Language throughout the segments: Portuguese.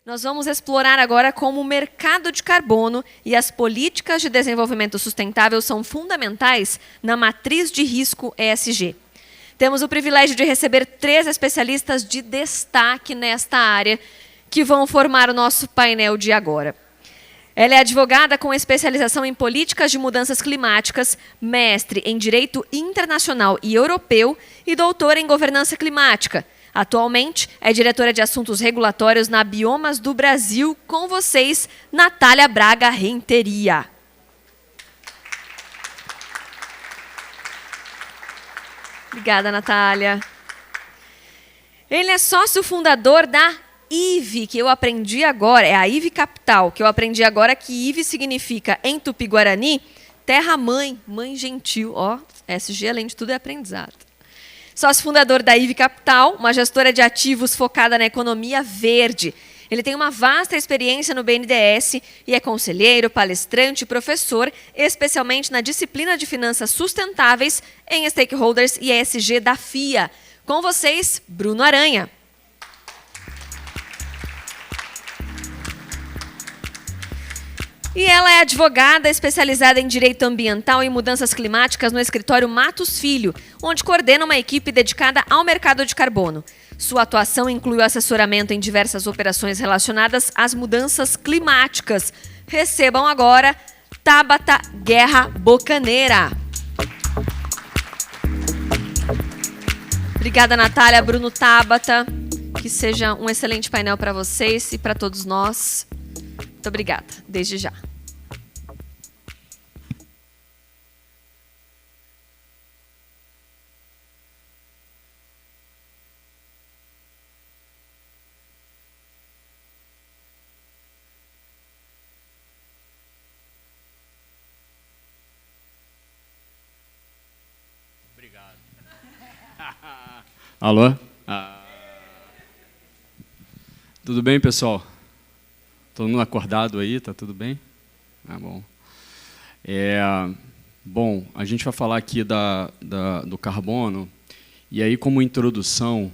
Nós vamos explorar agora como o mercado de carbono e as políticas de desenvolvimento sustentável são fundamentais na matriz de risco ESG. Temos o privilégio de receber 3 especialistas de destaque nesta área que vão formar o nosso painel de agora. Ela é advogada com especialização em políticas de mudanças climáticas, mestre em Direito Internacional e Europeu e doutora em Governança Climática. Atualmente, é diretora de Assuntos Regulatórios na Biomas do Brasil. Com vocês, Natália Braga Renteria. Obrigada, Natália. Ele é sócio fundador da IVE, que eu aprendi agora, é a IVE Capital, que eu aprendi agora que IVE significa, em Tupi-Guarani, terra-mãe, mãe gentil. Ó, SG, além de tudo, é aprendizado. Sócio fundador da IVE Capital, uma gestora de ativos focada na economia verde. Ele tem uma vasta experiência no BNDES e é conselheiro, palestrante e professor, especialmente na disciplina de finanças sustentáveis em Stakeholders e ESG da FIA. Com vocês, Bruno Aranha. E ela é advogada especializada em Direito Ambiental e Mudanças Climáticas no escritório Matos Filho, onde coordena uma equipe dedicada ao mercado de carbono. Sua atuação inclui o assessoramento em diversas operações relacionadas às mudanças climáticas. Recebam agora Tabata Guerra Bocaneira. Obrigada, Natália, Bruno, Tabata. Que seja um excelente painel para vocês e para todos nós. Muito obrigada, desde já. Obrigado. Alô? Tudo bem, pessoal? Todo mundo acordado aí? Tá tudo bem? Bom. Bom, a gente vai falar aqui do carbono. E aí, como introdução,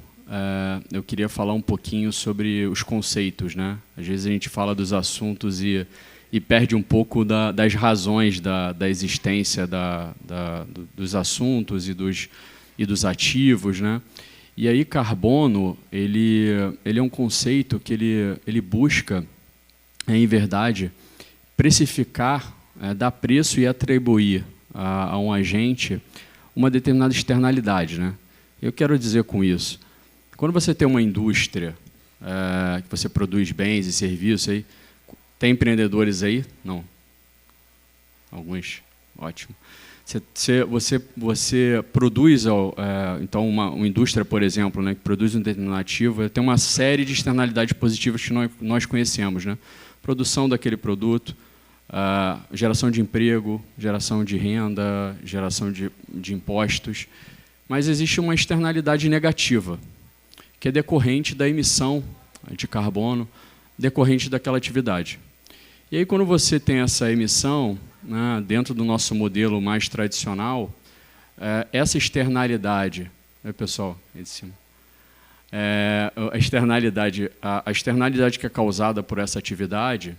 eu queria falar um pouquinho sobre os conceitos, né? Às vezes a gente fala dos assuntos e perde um pouco das razões da existência dos assuntos e dos ativos, né? E aí, carbono, ele é um conceito que ele busca, em verdade, precificar, dar preço e atribuir a um agente uma determinada externalidade, né? Eu quero dizer com isso, quando você tem uma indústria que você produz bens e serviços, aí, tem empreendedores aí? Não. Alguns? Ótimo. Você produz, então, uma indústria, por exemplo, né, que produz um determinado ativo, tem uma série de externalidades positivas que nós conhecemos, né? Produção daquele produto, geração de emprego, geração de renda, geração de impostos. Mas existe uma externalidade negativa, que é decorrente da emissão de carbono, decorrente daquela atividade. E aí, quando você tem essa emissão, né, dentro do nosso modelo mais tradicional, essa externalidade, pessoal, aí de cima, a externalidade que é causada por essa atividade,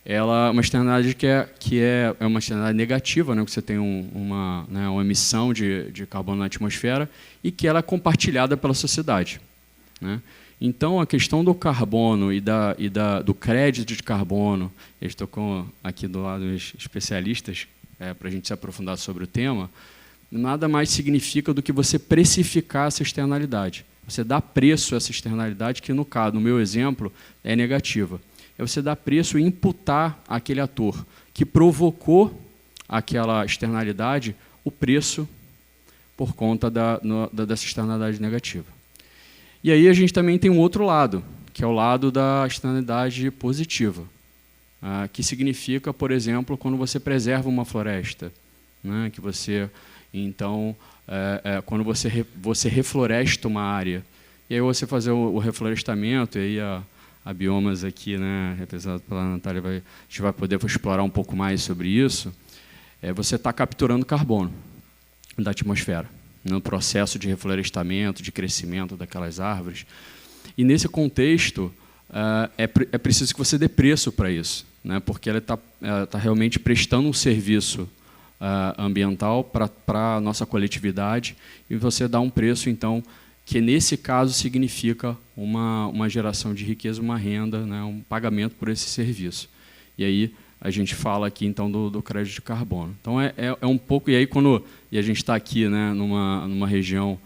ela é uma externalidade que é uma externalidade negativa, né, que você tem uma emissão de carbono na atmosfera e que ela é compartilhada pela sociedade, né? Então, a questão do carbono e do crédito de carbono, eu estou aqui do lado dos especialistas, para a gente se aprofundar sobre o tema, nada mais significa do que você precificar essa externalidade. Você dá preço a essa externalidade, que no meu exemplo, é negativa. É você dar preço e imputar àquele ator que provocou aquela externalidade o preço por conta dessa externalidade negativa. E aí a gente também tem um outro lado, que é o lado da externalidade positiva, que significa, por exemplo, quando você preserva uma floresta, né, que você, então, quando você refloresta uma área, e aí você fazer o reflorestamento, e aí a Biomas aqui, né, representada pela Natália, a gente vai poder explorar um pouco mais sobre isso, você está capturando carbono da atmosfera, no processo de reflorestamento, de crescimento daquelas árvores. E, nesse contexto, é preciso que você dê preço para isso, né? Porque ela está realmente prestando um serviço ambiental para a nossa coletividade, e você dá um preço, então, que nesse caso significa uma geração de riqueza, uma renda, né? Um pagamento por esse serviço. E aí a gente fala aqui então do crédito de carbono. Então é um pouco, e aí e a gente está aqui, né, numa região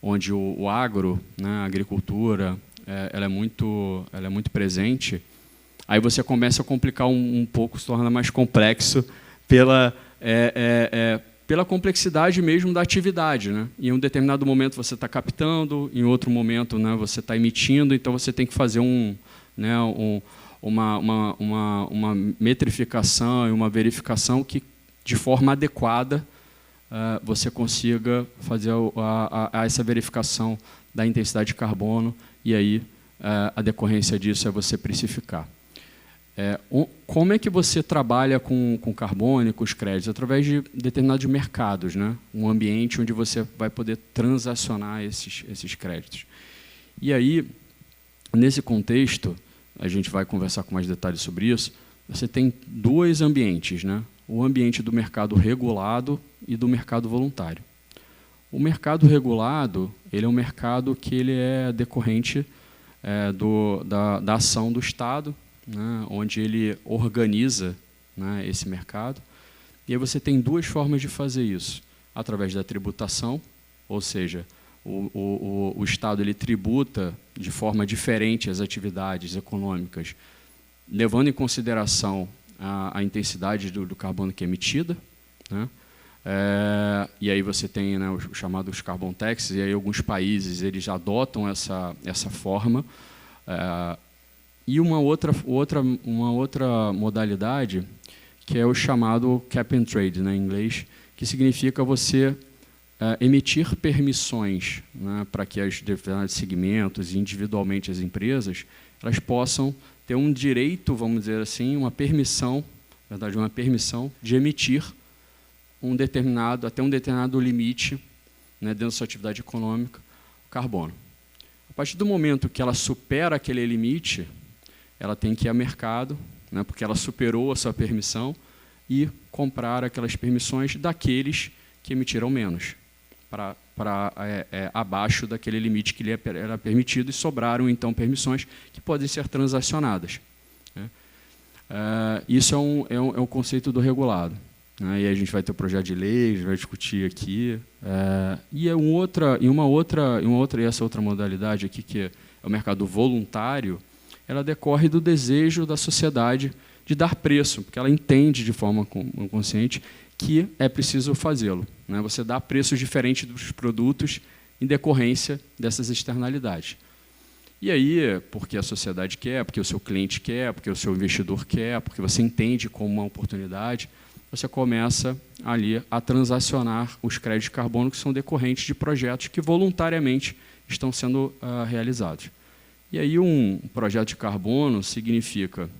onde o agro, né, a agricultura, ela é muito presente. Aí você começa a complicar um pouco, se torna mais complexo pela complexidade mesmo da atividade, né? Em um determinado momento você está captando, em outro momento, né, você está emitindo, então você tem que fazer uma metrificação e uma verificação que, de forma adequada, você consiga fazer essa verificação da intensidade de carbono, e aí a decorrência disso é você precificar. Como é que você trabalha com carbono e com os créditos? Através de determinados mercados, né? Um ambiente onde você vai poder transacionar esses créditos. E aí, nesse contexto, a gente vai conversar com mais detalhes sobre isso, você tem dois ambientes, né? O ambiente do mercado regulado e do mercado voluntário. O mercado regulado, ele é um mercado que ele é decorrente da ação do Estado, né, onde ele organiza, né, esse mercado. E aí você tem duas formas de fazer isso. Através da tributação, ou seja, o Estado ele tributa de forma diferente as atividades econômicas, levando em consideração a intensidade do carbono que é emitida, né? E aí você tem, né, os chamados carbon taxes, e aí alguns países eles já adotam essa forma. E uma outra modalidade, que é o chamado cap and trade, né, em inglês, que significa você emitir permissões, né, para que os determinados segmentos e individualmente as empresas elas possam ter um direito, vamos dizer assim, uma permissão de emitir até um determinado limite, né, dentro da sua atividade econômica, o carbono. A partir do momento que ela supera aquele limite, ela tem que ir ao mercado, né, porque ela superou a sua permissão, e comprar aquelas permissões daqueles que emitiram menos, para abaixo daquele limite que lhe era permitido, e sobraram, então, permissões que podem ser transacionadas, né? Isso é um conceito do regulado, né? E a gente vai ter o projeto de lei, a gente vai discutir aqui. E essa outra modalidade aqui, que é o mercado voluntário, ela decorre do desejo da sociedade de dar preço, porque ela entende de forma consciente que é preciso fazê-lo, né? Você dá preços diferentes dos produtos em decorrência dessas externalidades. E aí, porque a sociedade quer, porque o seu cliente quer, porque o seu investidor quer, porque você entende como uma oportunidade, você começa ali a transacionar os créditos de carbono que são decorrentes de projetos que voluntariamente estão sendo realizados. E aí um projeto de carbono significa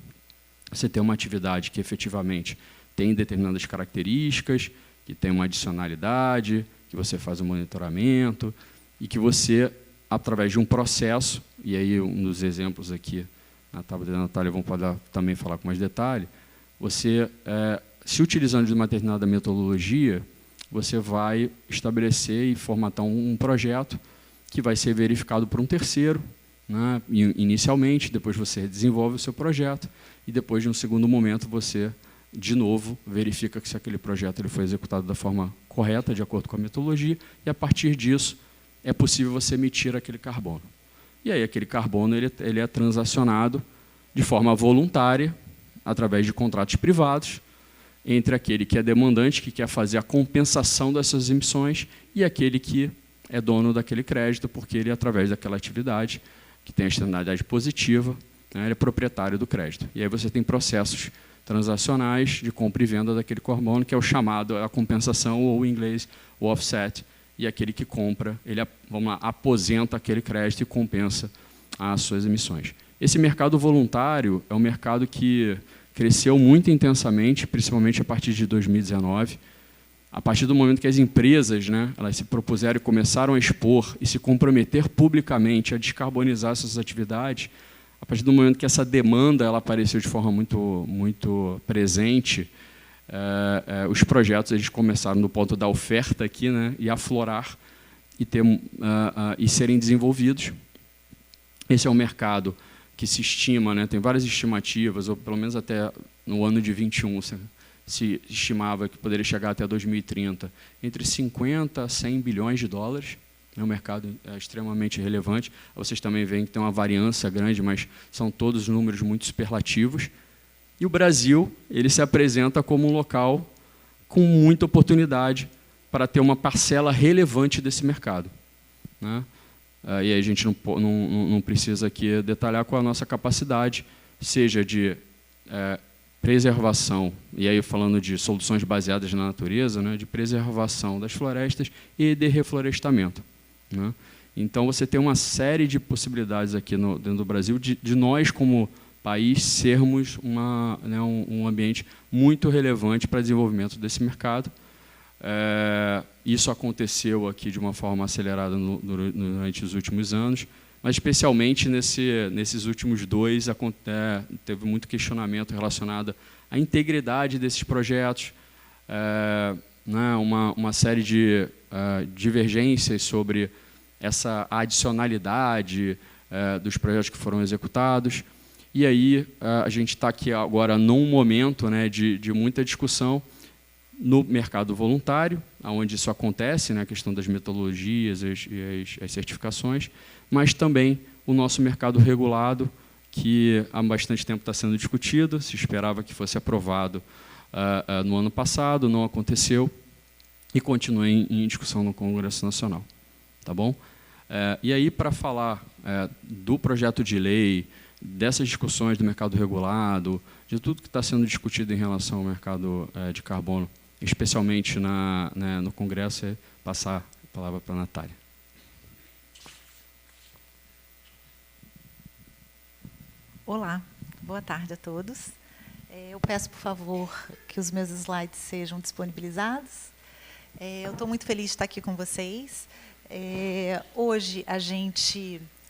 você ter uma atividade que efetivamente tem determinadas características, que tem uma adicionalidade, que você faz um monitoramento e que você, através de um processo, e aí um dos exemplos aqui na tábua da Natália vão poder também falar com mais detalhe, você, se utilizando de uma determinada metodologia, você vai estabelecer e formatar um projeto que vai ser verificado por um terceiro, né, inicialmente, depois você desenvolve o seu projeto e depois de um segundo momento você, de novo, verifica que se aquele projeto ele foi executado da forma correta, de acordo com a metodologia, e a partir disso é possível você emitir aquele carbono. E aí aquele carbono ele é transacionado de forma voluntária, através de contratos privados, entre aquele que é demandante, que quer fazer a compensação dessas emissões, e aquele que é dono daquele crédito, porque ele, através daquela atividade, que tem a externalidade positiva, né, ele é proprietário do crédito. E aí você tem processos transacionais de compra e venda daquele carbono, que é o chamado a compensação, ou em inglês, o offset, e aquele que compra, ele aposenta aquele crédito e compensa as suas emissões. Esse mercado voluntário é um mercado que cresceu muito intensamente, principalmente a partir de 2019. A partir do momento que as empresas, né, elas se propuseram e começaram a expor e se comprometer publicamente a descarbonizar suas atividades, partir do momento que essa demanda ela apareceu de forma muito presente, os projetos eles começaram no ponto da oferta aqui, né, e aflorar e serem desenvolvidos. Esse é um mercado que se estima, né, tem várias estimativas, ou pelo menos até no ano de 21 se estimava que poderia chegar até 2030 entre 50 a 100 bilhões de dólares. É um mercado extremamente relevante. Vocês também veem que tem uma variância grande, mas são todos números muito superlativos. E o Brasil ele se apresenta como um local com muita oportunidade para ter uma parcela relevante desse mercado, né? E aí a gente não precisa aqui detalhar qual a nossa capacidade, seja de preservação, e aí falando de soluções baseadas na natureza, né, de preservação das florestas e de reflorestamento, né? Então, você tem uma série de possibilidades aqui dentro do Brasil de nós, como país, sermos um ambiente muito relevante para o desenvolvimento desse mercado. Isso aconteceu aqui de uma forma acelerada durante os últimos anos, mas especialmente nesses últimos 2 teve muito questionamento relacionado à integridade desses projetos, né, uma série de divergências sobre essa adicionalidade dos projetos que foram executados. E aí a gente está aqui agora num momento, né, de muita discussão no mercado voluntário, onde isso acontece, né, a questão das metodologias e as certificações, mas também o nosso mercado regulado, que há bastante tempo está sendo discutido, se esperava que fosse aprovado no ano passado, não aconteceu, e continua em discussão no Congresso Nacional. Tá bom? E aí, para falar do projeto de lei, dessas discussões do mercado regulado, de tudo que está sendo discutido em relação ao mercado de carbono, especialmente no Congresso, passar a palavra para a Natália. Olá, boa tarde a todos. Eu peço, por favor, que os meus slides sejam disponibilizados. Eu estou muito feliz de estar aqui com vocês. Hoje,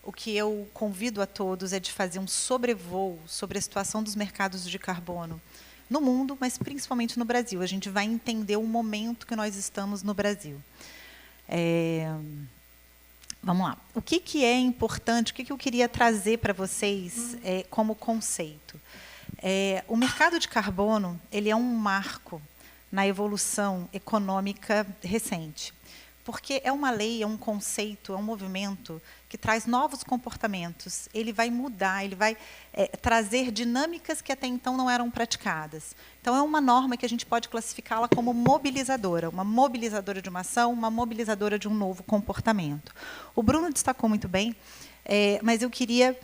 o que eu convido a todos é de fazer um sobrevoo sobre a situação dos mercados de carbono no mundo, mas principalmente no Brasil. A gente vai entender o momento que nós estamos no Brasil. Vamos lá. O que é importante, o que eu queria trazer para vocês como conceito? O mercado de carbono ele é um marco na evolução econômica recente, porque é uma lei, é um conceito, é um movimento que traz novos comportamentos. Ele vai mudar, ele vai trazer dinâmicas que até então não eram praticadas. Então, é uma norma que a gente pode classificá-la como mobilizadora, uma mobilizadora de uma ação, uma mobilizadora de um novo comportamento. O Bruno destacou muito bem, mas eu queria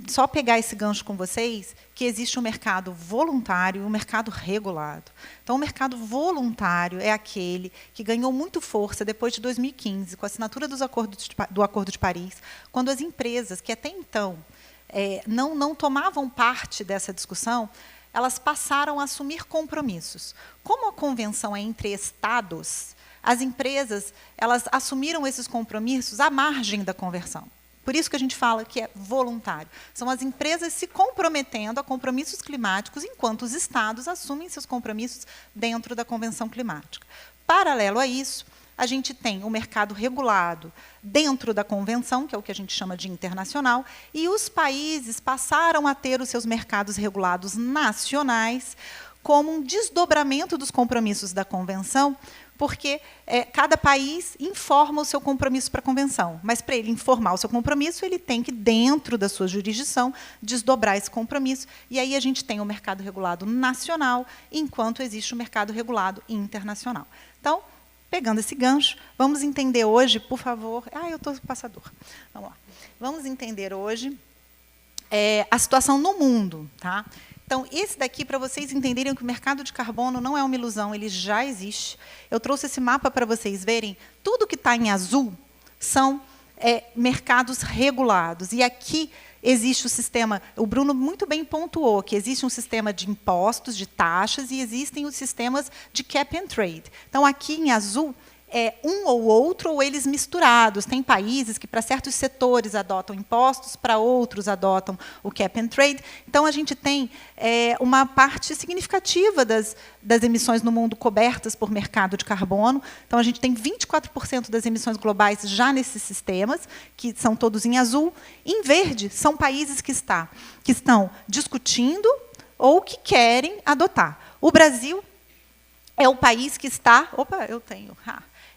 só pegar esse gancho com vocês, que existe um mercado voluntário e um mercado regulado. Então, o mercado voluntário é aquele que ganhou muito força depois de 2015, com a assinatura do Acordo de Paris, quando as empresas, que até então não tomavam parte dessa discussão, elas passaram a assumir compromissos. Como a convenção é entre estados, as empresas elas assumiram esses compromissos à margem da convenção. Por isso que a gente fala que é voluntário. São as empresas se comprometendo a compromissos climáticos, enquanto os estados assumem seus compromissos dentro da Convenção Climática. Paralelo a isso, a gente tem o mercado regulado dentro da Convenção, que é o que a gente chama de internacional, e os países passaram a ter os seus mercados regulados nacionais como um desdobramento dos compromissos da Convenção, porque cada país informa o seu compromisso para a Convenção. Mas, para ele informar o seu compromisso, ele tem que, dentro da sua jurisdição, desdobrar esse compromisso. E aí a gente tem o mercado regulado nacional, enquanto existe o mercado regulado internacional. Então, pegando esse gancho, vamos entender hoje, por favor... eu estou passador. Vamos lá. Vamos entender hoje a situação no mundo. Tá? Então, esse daqui, para vocês entenderem que o mercado de carbono não é uma ilusão, ele já existe. Eu trouxe esse mapa para vocês verem. Tudo que está em azul são mercados regulados. E aqui existe o sistema... O Bruno muito bem pontuou que existe um sistema de impostos, de taxas, e existem os sistemas de cap and trade. Então, aqui em azul, um ou outro, ou eles misturados. Tem países que, para certos setores, adotam impostos, para outros, adotam o cap and trade. Então, a gente tem uma parte significativa das emissões no mundo cobertas por mercado de carbono. Então, a gente tem 24% das emissões globais já nesses sistemas, que são todos em azul. Em verde, são países que estão discutindo ou que querem adotar. O Brasil é o país que está... Opa, eu tenho...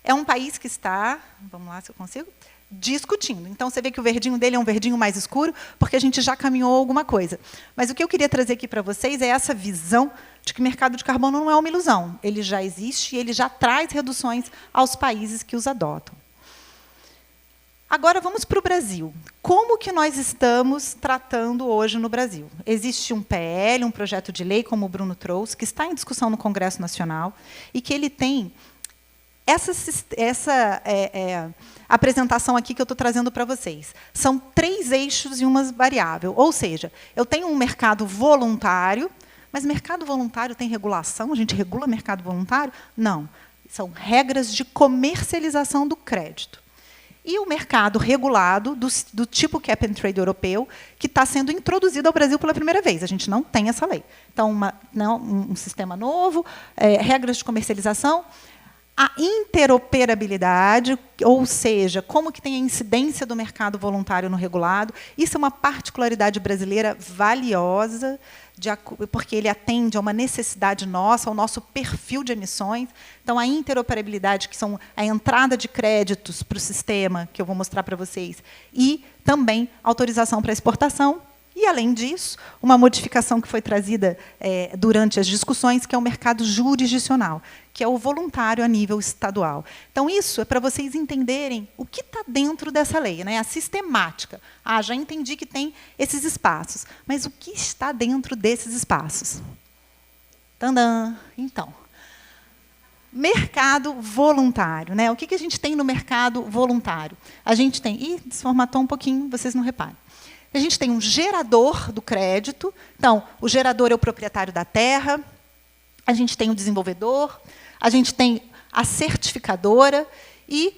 É um país que está, vamos lá se eu consigo, discutindo. Então, você vê que o verdinho dele é um verdinho mais escuro, porque a gente já caminhou alguma coisa. Mas o que eu queria trazer aqui para vocês é essa visão de que o mercado de carbono não é uma ilusão. Ele já existe e ele já traz reduções aos países que os adotam. Agora, vamos para o Brasil. Como que nós estamos tratando hoje no Brasil? Existe um PL, um projeto de lei, como o Bruno trouxe, que está em discussão no Congresso Nacional, e que ele tem essa apresentação aqui que eu estou trazendo para vocês. São 3 eixos e uma variável. Ou seja, eu tenho um mercado voluntário, mas mercado voluntário tem regulação? A gente regula mercado voluntário? Não. São regras de comercialização do crédito. E o mercado regulado, do tipo cap and trade europeu, que está sendo introduzido ao Brasil pela primeira vez. A gente não tem essa lei. Então, um sistema novo, regras de comercialização. A interoperabilidade, ou seja, como que tem a incidência do mercado voluntário no regulado. Isso é uma particularidade brasileira valiosa, porque ele atende a uma necessidade nossa, ao nosso perfil de emissões. Então, a interoperabilidade, que são a entrada de créditos para o sistema, que eu vou mostrar para vocês, e também autorização para exportação. E, além disso, uma modificação que foi trazida durante as discussões, que é o mercado jurisdicional, que é o voluntário a nível estadual. Então, isso é para vocês entenderem o que está dentro dessa lei, né? A sistemática. Já entendi que tem esses espaços, mas o que está dentro desses espaços? Tandã! Então, mercado voluntário, né? O que a gente tem no mercado voluntário? A gente tem... Ih, desformatou um pouquinho, vocês não reparem. A gente tem um gerador do crédito. Então, o gerador é o proprietário da terra. A gente tem o desenvolvedor. A gente tem a certificadora. E,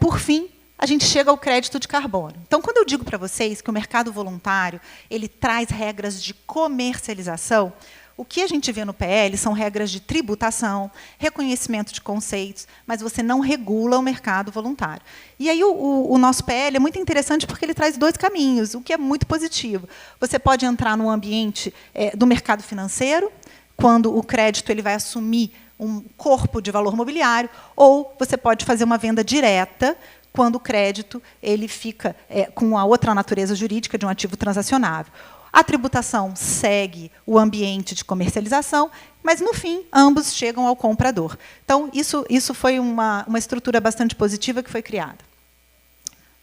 por fim, a gente chega ao crédito de carbono. Então, quando eu digo para vocês que o mercado voluntário ele traz regras de comercialização, o que a gente vê no PL são regras de tributação, reconhecimento de conceitos, mas você não regula o mercado voluntário. E aí o nosso PL é muito interessante porque ele traz 2 caminhos, o que é muito positivo. Você pode entrar no ambiente do mercado financeiro, quando o crédito ele vai assumir um corpo de valor mobiliário, ou você pode fazer uma venda direta, quando o crédito ele fica com a outra natureza jurídica de um ativo transacionável. A tributação segue o ambiente de comercialização, mas, no fim, ambos chegam ao comprador. Então, isso foi uma estrutura bastante positiva que foi criada.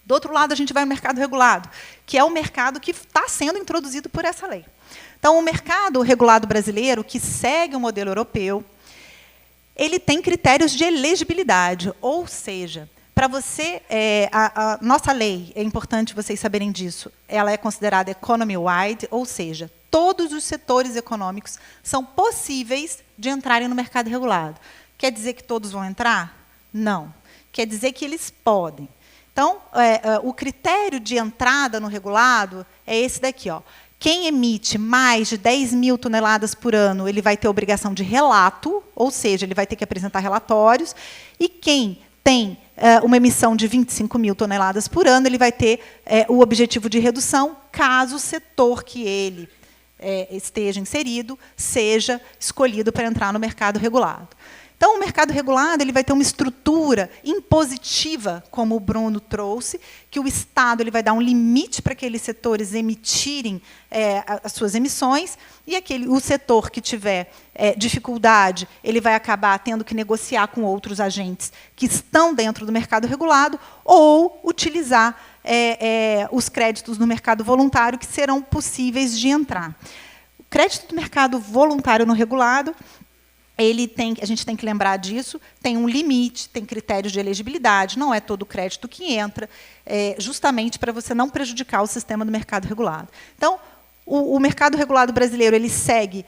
Do outro lado, a gente vai no mercado regulado, que é o mercado que está sendo introduzido por essa lei. Então, o mercado regulado brasileiro, que segue o modelo europeu, ele tem critérios de elegibilidade, ou seja, para você, a nossa lei, é importante vocês saberem disso, ela é considerada economy-wide, ou seja, todos os setores econômicos são possíveis de entrarem no mercado regulado. Quer dizer que todos vão entrar? Não. Quer dizer que eles podem. Então, o critério de entrada no regulado é esse daqui. Quem emite mais de 10 mil toneladas por ano, ele vai ter obrigação de relato, ou seja, ele vai ter que apresentar relatórios, e quem tem uma emissão de 25 mil toneladas por ano, ele vai ter o objetivo de redução, caso o setor que ele esteja inserido seja escolhido para entrar no mercado regulado. Então, o mercado regulado ele vai ter uma estrutura impositiva, como o Bruno trouxe, que o Estado ele vai dar um limite para aqueles setores emitirem as suas emissões, e o setor que tiver dificuldade, ele vai acabar tendo que negociar com outros agentes que estão dentro do mercado regulado, ou utilizar os créditos no mercado voluntário, que serão possíveis de entrar. O crédito do mercado voluntário no regulado, a gente tem que lembrar disso, tem um limite, tem critérios de elegibilidade, não é todo o crédito que entra, justamente para você não prejudicar o sistema do mercado regulado. Então, o mercado regulado brasileiro ele segue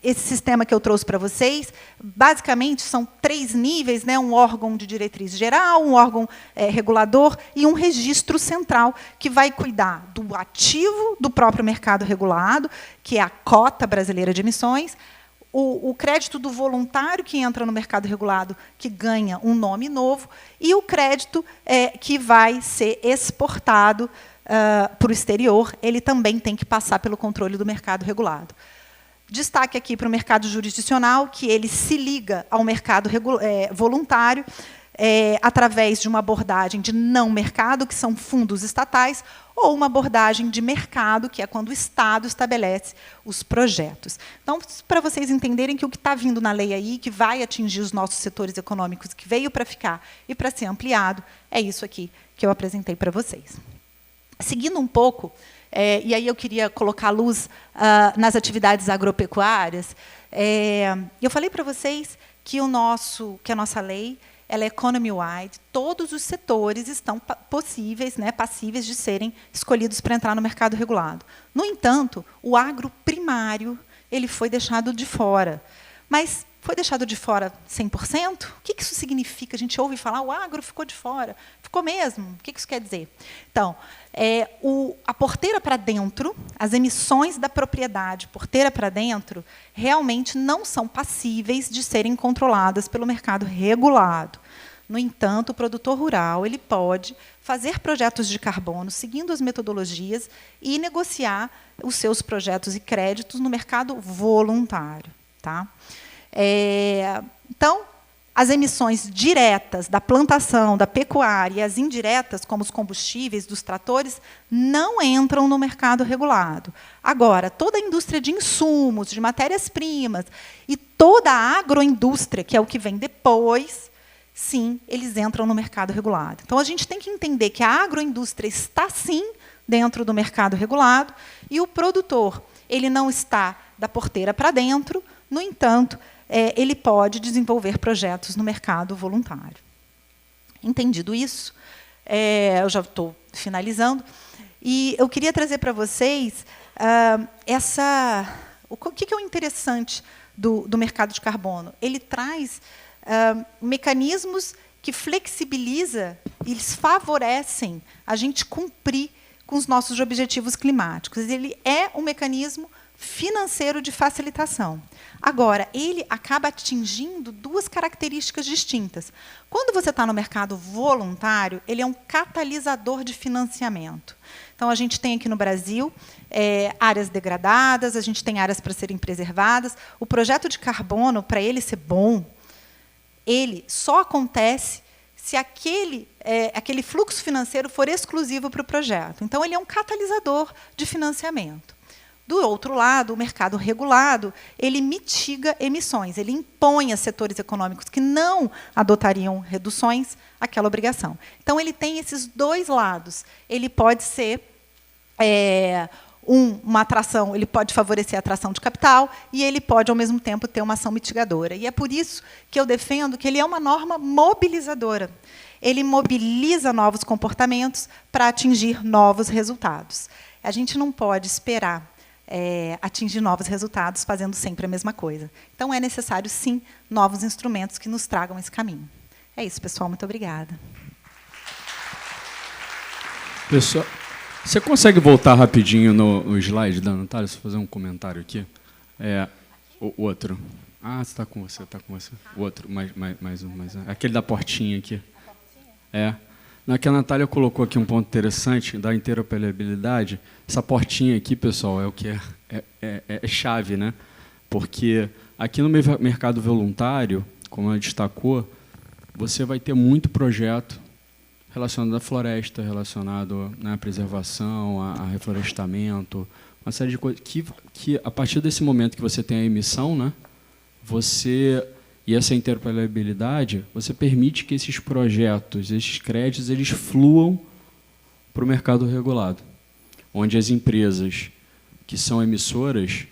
esse sistema que eu trouxe para vocês, basicamente, são 3 níveis, né? Um órgão de diretriz geral, um órgão regulador e um registro central, que vai cuidar do ativo do próprio mercado regulado, que é a cota brasileira de emissões, o crédito do voluntário que entra no mercado regulado, que ganha um nome novo, e o crédito que vai ser exportado para o exterior, ele também tem que passar pelo controle do mercado regulado. Destaque aqui para o mercado jurisdicional, que ele se liga ao mercado voluntário através de uma abordagem de não mercado, que são fundos estatais, ou uma abordagem de mercado, que é quando o Estado estabelece os projetos. Então, para vocês entenderem que o que está vindo na lei aí, que vai atingir os nossos setores econômicos, que veio para ficar e para ser ampliado, é isso aqui que eu apresentei para vocês. Seguindo um pouco, e aí eu queria colocar a luz nas atividades agropecuárias, eu falei para vocês que a nossa lei ela é economy-wide, todos os setores estão possíveis, né, passíveis de serem escolhidos para entrar no mercado regulado. No entanto, o agro primário ele foi deixado de fora. Mas foi deixado de fora 100%? O que isso significa? A gente ouve falar, o agro ficou de fora. Ficou mesmo? O que isso quer dizer? Então, a porteira para dentro, as emissões da propriedade porteira para dentro, realmente não são passíveis de serem controladas pelo mercado regulado. No entanto, o produtor rural ele pode fazer projetos de carbono seguindo as metodologias e negociar os seus projetos e créditos no mercado voluntário. Tá? Então, as emissões diretas da plantação, da pecuária, e as indiretas, como os combustíveis dos tratores, não entram no mercado regulado. Agora, toda a indústria de insumos, de matérias-primas, e toda a agroindústria, que é o que vem depois, sim, eles entram no mercado regulado. Então, a gente tem que entender que a agroindústria está, sim, dentro do mercado regulado, e o produtor ele não está da porteira para dentro, no entanto, ele pode desenvolver projetos no mercado voluntário. Entendido isso, eu já estou finalizando, e eu queria trazer para vocês o que é o interessante do mercado de carbono. Ele traz mecanismos que flexibiliza e eles favorecem a gente cumprir com os nossos objetivos climáticos. Ele é um mecanismo financeiro de facilitação. Agora, ele acaba atingindo 2 características distintas. Quando você está no mercado voluntário, ele é um catalisador de financiamento. Então, a gente tem aqui no Brasil áreas degradadas, a gente tem áreas para serem preservadas. O projeto de carbono, para ele ser bom, ele só acontece se aquele fluxo financeiro for exclusivo para o projeto. Então, ele é um catalisador de financiamento. Do outro lado, o mercado regulado, ele mitiga emissões, ele impõe a setores econômicos que não adotariam reduções àquela obrigação. Então, ele tem esses 2 lados. Ele pode ser uma atração, ele pode favorecer a atração de capital e ele pode, ao mesmo tempo, ter uma ação mitigadora. E é por isso que eu defendo que ele é uma norma mobilizadora. Ele mobiliza novos comportamentos para atingir novos resultados. A gente não pode esperar atingir novos resultados fazendo sempre a mesma coisa. Então, é necessário, sim, novos instrumentos que nos tragam esse caminho. É isso, pessoal. Muito obrigada. Pessoal, você consegue voltar rapidinho no slide da Natália? Só fazer um comentário aqui. O outro. Ah, está com você, está com você. O outro, mais um. Aquele da portinha aqui. Que a Natália colocou aqui um ponto interessante da interoperabilidade. Essa portinha aqui, pessoal, é o que é chave, né? Porque aqui no mercado voluntário, como ela destacou, você vai ter muito projeto relacionado à floresta, relacionado à preservação, a reflorestamento, uma série de coisas que a partir desse momento que você tem a emissão, né, e essa interoperabilidade, você permite que esses projetos, esses créditos, eles fluam para o mercado regulado, onde as empresas que são emissoras,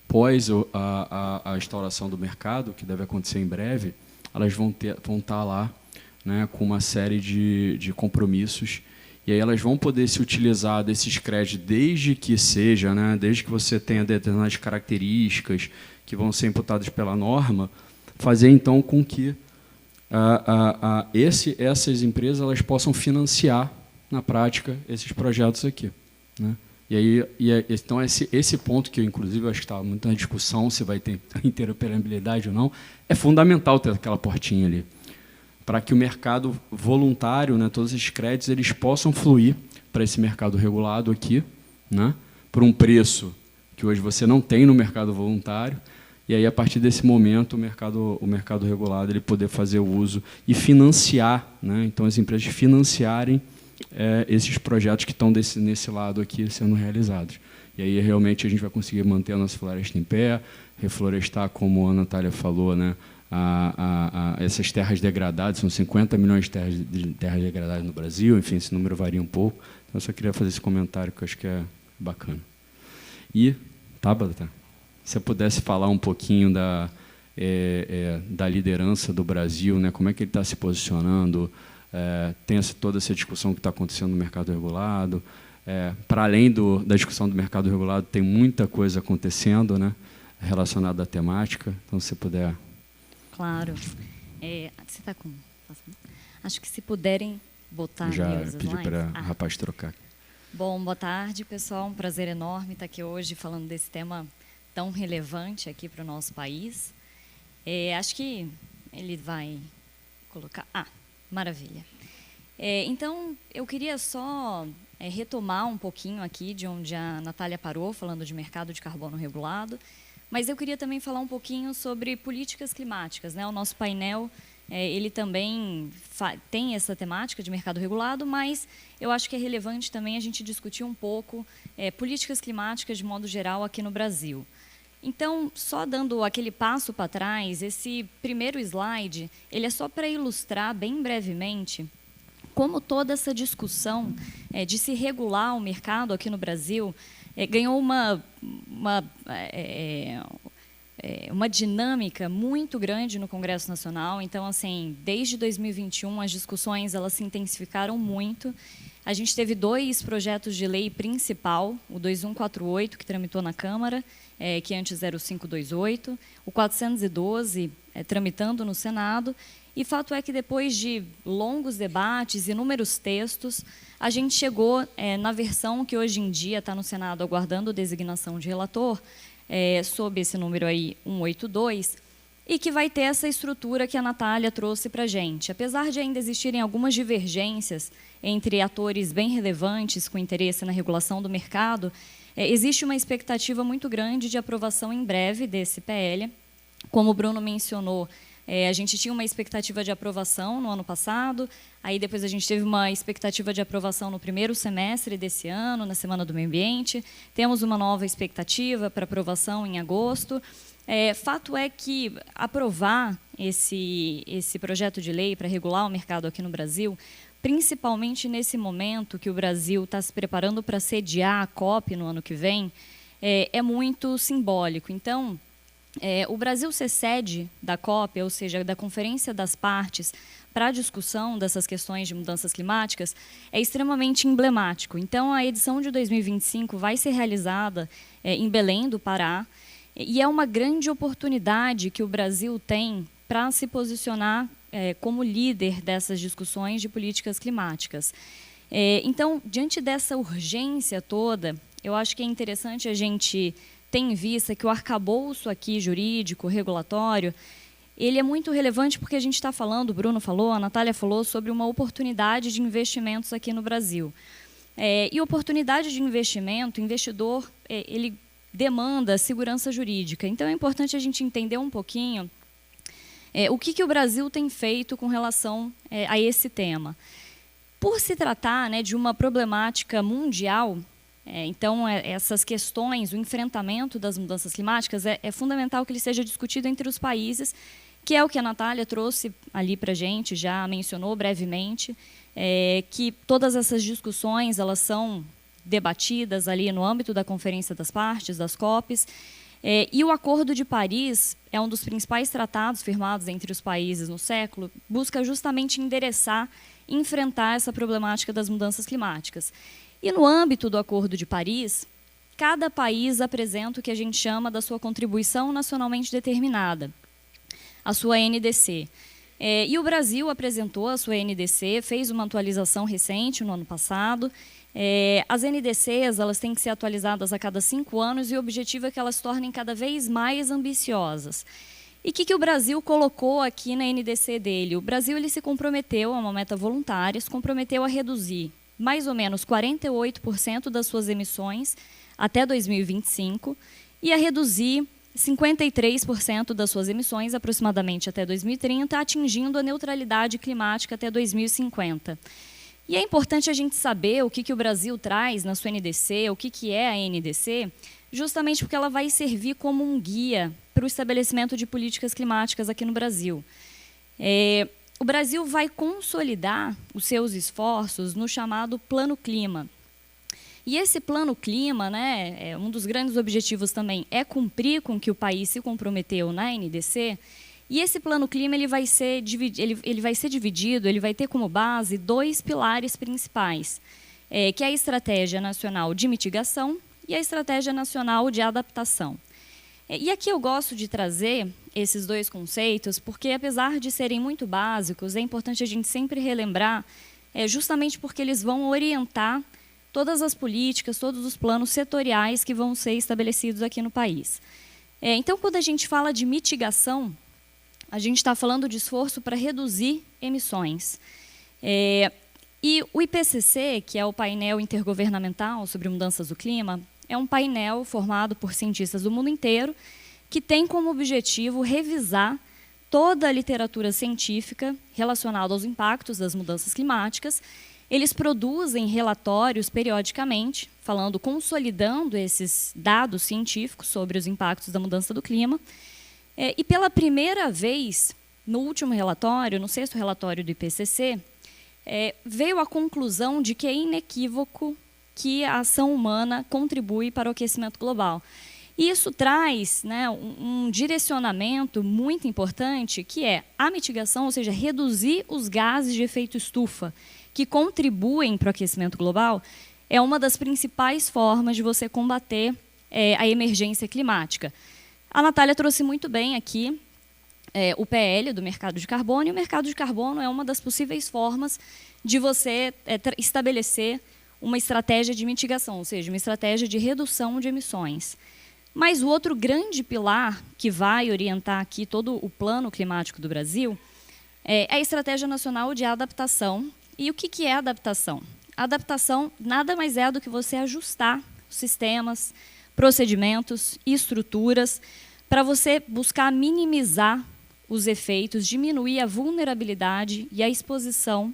após a instauração do mercado, que deve acontecer em breve, elas vão estar lá, né, com uma série de compromissos E aí elas vão poder se utilizar desses créditos desde que seja, né, desde que você tenha determinadas características que vão ser imputadas pela norma, fazer então com que essas empresas elas possam financiar na prática esses projetos aqui, né? E aí, então esse ponto que eu inclusive acho que está muito na discussão se vai ter interoperabilidade ou não, é fundamental ter aquela portinha ali, para que o mercado voluntário, né, todos esses créditos, eles possam fluir para esse mercado regulado aqui, né, por um preço que hoje você não tem no mercado voluntário, e aí, a partir desse momento, o mercado regulado ele poder fazer o uso e financiar, né, então, as empresas financiarem esses projetos que estão nesse lado aqui sendo realizados. E aí, realmente, a gente vai conseguir manter a nossa floresta em pé, reflorestar, como a Natália falou, né, essas terras degradadas, são 50 milhões de terras degradadas no Brasil, enfim, esse número varia um pouco. Então, eu só queria fazer esse comentário, que eu acho que é bacana. E, Tabata, se você pudesse falar um pouquinho da liderança do Brasil, né, como é que ele está se posicionando, tem toda essa discussão que está acontecendo no mercado regulado, para além da discussão do mercado regulado, tem muita coisa acontecendo, né, relacionada à temática, então, se você puder... Claro. Você está com... Acho que se puderem botar já ali os pedi para o rapaz trocar. Bom, boa tarde, pessoal. Um prazer enorme estar aqui hoje falando desse tema tão relevante aqui para o nosso país. Acho que ele vai colocar... maravilha. Então, eu queria só retomar um pouquinho aqui de onde a Natália parou, falando de mercado de carbono regulado, mas eu queria também falar um pouquinho sobre políticas climáticas, né? O nosso painel, ele também tem essa temática de mercado regulado, mas eu acho que é relevante também a gente discutir um pouco políticas climáticas de modo geral aqui no Brasil. Então, só dando aquele passo para trás, esse primeiro slide, ele é só para ilustrar bem brevemente como toda essa discussão de se regular o mercado aqui no Brasil ganhou uma dinâmica muito grande no Congresso Nacional. Então, assim, desde 2021, as discussões elas se intensificaram muito. A gente teve 2 projetos de lei principal, o 2148, que tramitou na Câmara, que antes era o 528, o 412, tramitando no Senado. E fato é que, depois de longos debates, inúmeros textos, a gente chegou na versão que hoje em dia está no Senado, aguardando designação de relator, sob esse número aí, 182, e que vai ter essa estrutura que a Natália trouxe para a gente. Apesar de ainda existirem algumas divergências entre atores bem relevantes com interesse na regulação do mercado, existe uma expectativa muito grande de aprovação em breve desse PL. Como o Bruno mencionou, a gente tinha uma expectativa de aprovação no ano passado, aí depois a gente teve uma expectativa de aprovação no primeiro semestre desse ano, na Semana do Meio Ambiente. Temos uma nova expectativa para aprovação em agosto. Fato é que aprovar esse projeto de lei para regular o mercado aqui no Brasil, principalmente nesse momento que o Brasil está se preparando para sediar a COP no ano que vem, é muito simbólico. Então, o Brasil ser sede da COP, ou seja, da Conferência das Partes, para a discussão dessas questões de mudanças climáticas, é extremamente emblemático. Então, a edição de 2025 vai ser realizada em Belém do Pará, e é uma grande oportunidade que o Brasil tem para se posicionar como líder dessas discussões de políticas climáticas. Então, diante dessa urgência toda, eu acho que é interessante a gente ter em vista que o arcabouço aqui jurídico, regulatório, ele é muito relevante porque a gente está falando, o Bruno falou, a Natália falou, sobre uma oportunidade de investimentos aqui no Brasil. E oportunidade de investimento, o investidor, ele demanda segurança jurídica. Então, é importante a gente entender um pouquinho o que o Brasil tem feito com relação a esse tema. Por se tratar, né, de uma problemática mundial, então, essas questões, o enfrentamento das mudanças climáticas, é fundamental que ele seja discutido entre os países, que é o que a Natália trouxe ali para a gente, já mencionou brevemente, que todas essas discussões elas são debatidas ali no âmbito da Conferência das Partes, das COPs, E o Acordo de Paris é um dos principais tratados firmados entre os países no século, busca justamente endereçar e enfrentar essa problemática das mudanças climáticas. E no âmbito do Acordo de Paris, cada país apresenta o que a gente chama da sua contribuição nacionalmente determinada, a sua NDC. E o Brasil apresentou a sua NDC, fez uma atualização recente no ano passado. As NDCs elas têm que ser atualizadas a cada 5 anos e o objetivo é que elas se tornem cada vez mais ambiciosas. E o que o Brasil colocou aqui na NDC dele? O Brasil ele se comprometeu a uma meta voluntária, se comprometeu a reduzir mais ou menos 48% das suas emissões até 2025 e a reduzir 53% das suas emissões aproximadamente até 2030, atingindo a neutralidade climática até 2050. E é importante a gente saber o que o Brasil traz na sua NDC, o que é a NDC, justamente porque ela vai servir como um guia para o estabelecimento de políticas climáticas aqui no Brasil. O Brasil vai consolidar os seus esforços no chamado Plano Clima. E esse Plano Clima, né, um dos grandes objetivos também é cumprir com o que o país se comprometeu na NDC. E esse Plano Clima ele vai ser dividido, ele vai ter como base 2 pilares principais, que é a Estratégia Nacional de Mitigação e a Estratégia Nacional de Adaptação. E aqui eu gosto de trazer esses 2 conceitos, porque apesar de serem muito básicos, é importante a gente sempre relembrar, justamente porque eles vão orientar todas as políticas, todos os planos setoriais que vão ser estabelecidos aqui no país. Então, quando a gente fala de mitigação, a gente está falando de esforço para reduzir emissões. E o IPCC, que é o painel intergovernamental sobre mudanças do clima, é um painel formado por cientistas do mundo inteiro que tem como objetivo revisar toda a literatura científica relacionada aos impactos das mudanças climáticas. Eles produzem relatórios periodicamente, consolidando esses dados científicos sobre os impactos da mudança do clima. E pela primeira vez, no último relatório, no 6º relatório do IPCC, veio a conclusão de que é inequívoco que a ação humana contribui para o aquecimento global. E isso traz, né, um direcionamento muito importante, que é a mitigação, ou seja, reduzir os gases de efeito estufa, que contribuem para o aquecimento global, é uma das principais formas de você combater a emergência climática. A Natália trouxe muito bem aqui o PL do mercado de carbono, e o mercado de carbono é uma das possíveis formas de você estabelecer uma estratégia de mitigação, ou seja, uma estratégia de redução de emissões. Mas o outro grande pilar que vai orientar aqui todo o plano climático do Brasil é a Estratégia Nacional de Adaptação. E o que é adaptação? Adaptação nada mais é do que você ajustar sistemas, procedimentos e estruturas para você buscar minimizar os efeitos, diminuir a vulnerabilidade e a exposição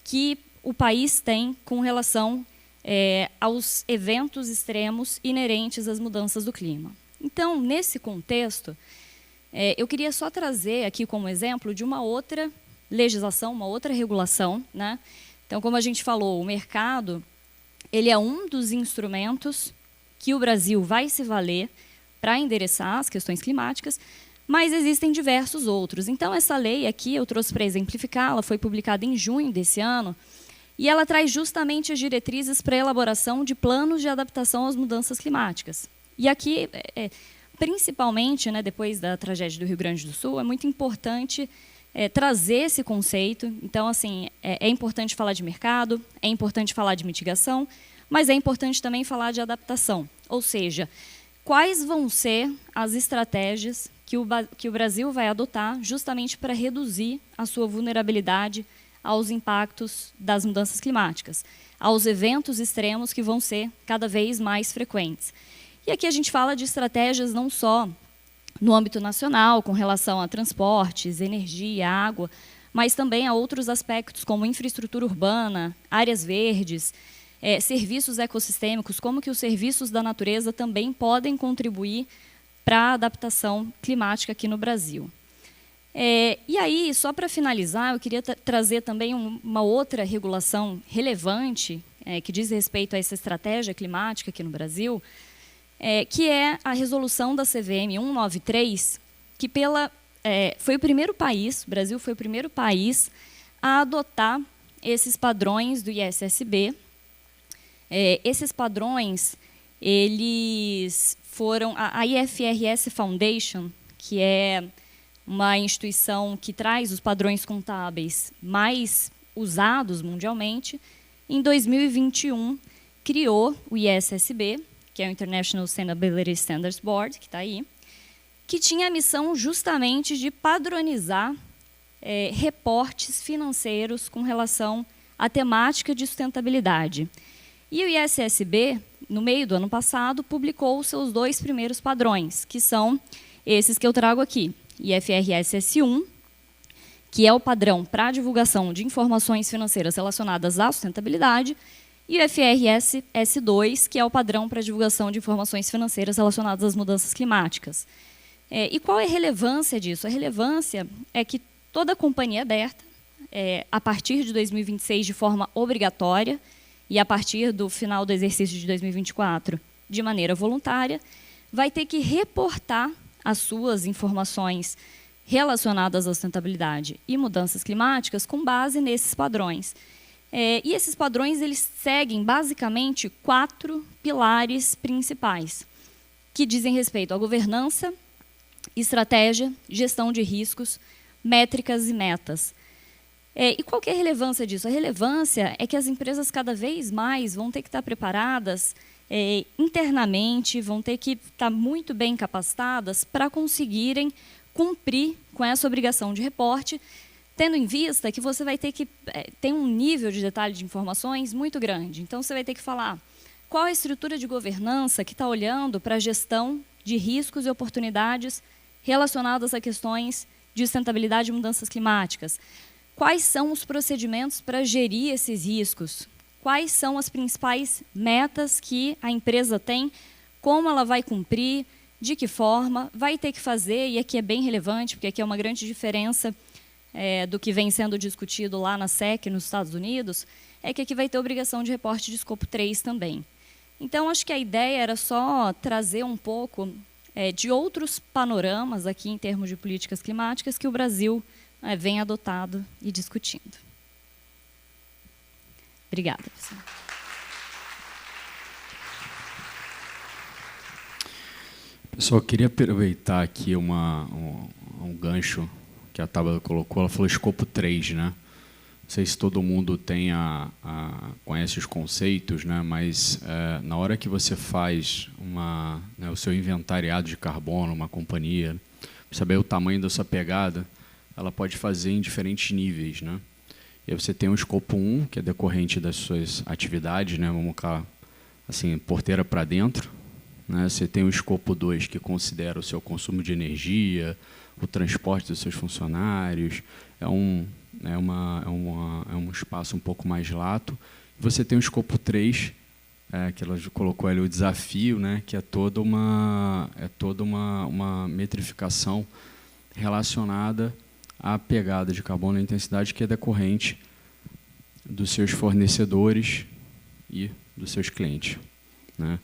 que o país tem com relação aos eventos extremos inerentes às mudanças do clima. Então, nesse contexto, eu queria só trazer aqui como exemplo de uma outra legislação, uma outra regulação, né? Então, como a gente falou, o mercado ele é um dos instrumentos que o Brasil vai se valer para endereçar as questões climáticas, mas existem diversos outros. Então, essa lei aqui, eu trouxe para exemplificar, ela foi publicada em junho desse ano, e ela traz justamente as diretrizes para a elaboração de planos de adaptação às mudanças climáticas. E aqui, principalmente, né, depois da tragédia do Rio Grande do Sul, é muito importante trazer esse conceito. Então, assim, é importante falar de mercado, é importante falar de mitigação, mas é importante também falar de adaptação. Ou seja, quais vão ser as estratégias que o Brasil vai adotar justamente para reduzir a sua vulnerabilidade aos impactos das mudanças climáticas, aos eventos extremos que vão ser cada vez mais frequentes. E aqui a gente fala de estratégias não só no âmbito nacional, com relação a transportes, energia, água, mas também a outros aspectos, como infraestrutura urbana, áreas verdes, serviços ecossistêmicos, como que os serviços da natureza também podem contribuir para a adaptação climática aqui no Brasil. E aí, só para finalizar, eu queria trazer também uma outra regulação relevante que diz respeito a essa estratégia climática aqui no Brasil, que é a resolução da CVM 193, que foi o primeiro país, o Brasil foi o primeiro país a adotar esses padrões do ISSB. Esses padrões, eles foram... A IFRS Foundation, que é uma instituição que traz os padrões contábeis mais usados mundialmente, em 2021 criou o ISSB, que é o International Sustainability Standards Board, que está aí, que tinha a missão justamente de padronizar reportes financeiros com relação à temática de sustentabilidade. E o ISSB, no meio do ano passado, publicou os seus 2 primeiros padrões, que são esses que eu trago aqui. IFRS S1, que é o padrão para a divulgação de informações financeiras relacionadas à sustentabilidade, e o IFRS S2, que é o padrão para a divulgação de informações financeiras relacionadas às mudanças climáticas. E qual é a relevância disso? A relevância é que toda companhia aberta, a partir de 2026 de forma obrigatória e a partir do final do exercício de 2024 de maneira voluntária, vai ter que reportar as suas informações relacionadas à sustentabilidade e mudanças climáticas com base nesses padrões. E esses padrões eles seguem basicamente 4 pilares principais, que dizem respeito à governança, estratégia, gestão de riscos, métricas e metas. E qual que é a relevância disso? A relevância é que as empresas cada vez mais vão ter que estar preparadas internamente, vão ter que estar muito bem capacitadas para conseguirem cumprir com essa obrigação de reporte, tendo em vista que você vai ter que ter um nível de detalhe de informações muito grande. Então, você vai ter que falar qual é a estrutura de governança que está olhando para a gestão de riscos e oportunidades relacionadas a questões de sustentabilidade e mudanças climáticas. Quais são os procedimentos para gerir esses riscos? Quais são as principais metas que a empresa tem? Como ela vai cumprir? De que forma? Vai ter que fazer, e aqui é bem relevante, porque aqui é uma grande diferença do que vem sendo discutido lá na SEC, nos Estados Unidos, é que aqui vai ter obrigação de reporte de escopo 3 também. Então, acho que a ideia era só trazer um pouco de outros panoramas aqui em termos de políticas climáticas que o Brasil vem adotado e discutindo. Obrigada, pessoal. Pessoal, eu queria aproveitar aqui um gancho que a Tabata colocou. Ela falou escopo 3, né? Não sei se todo mundo conhece os conceitos, né? Mas na hora que você faz o seu inventariado de carbono, uma companhia, saber o tamanho da sua pegada, ela pode fazer em diferentes níveis, né? E aí você tem o escopo 1, que é decorrente das suas atividades, né? Vamos colocar assim, porteira para dentro, né? Você tem o escopo 2, que considera o seu consumo de energia, o transporte dos seus funcionários, é um espaço um pouco mais lato. Você tem o escopo 3, que ela colocou ali o desafio, né? Que é toda uma metrificação relacionada à pegada de carbono e intensidade que é decorrente dos seus fornecedores e dos seus clientes, né?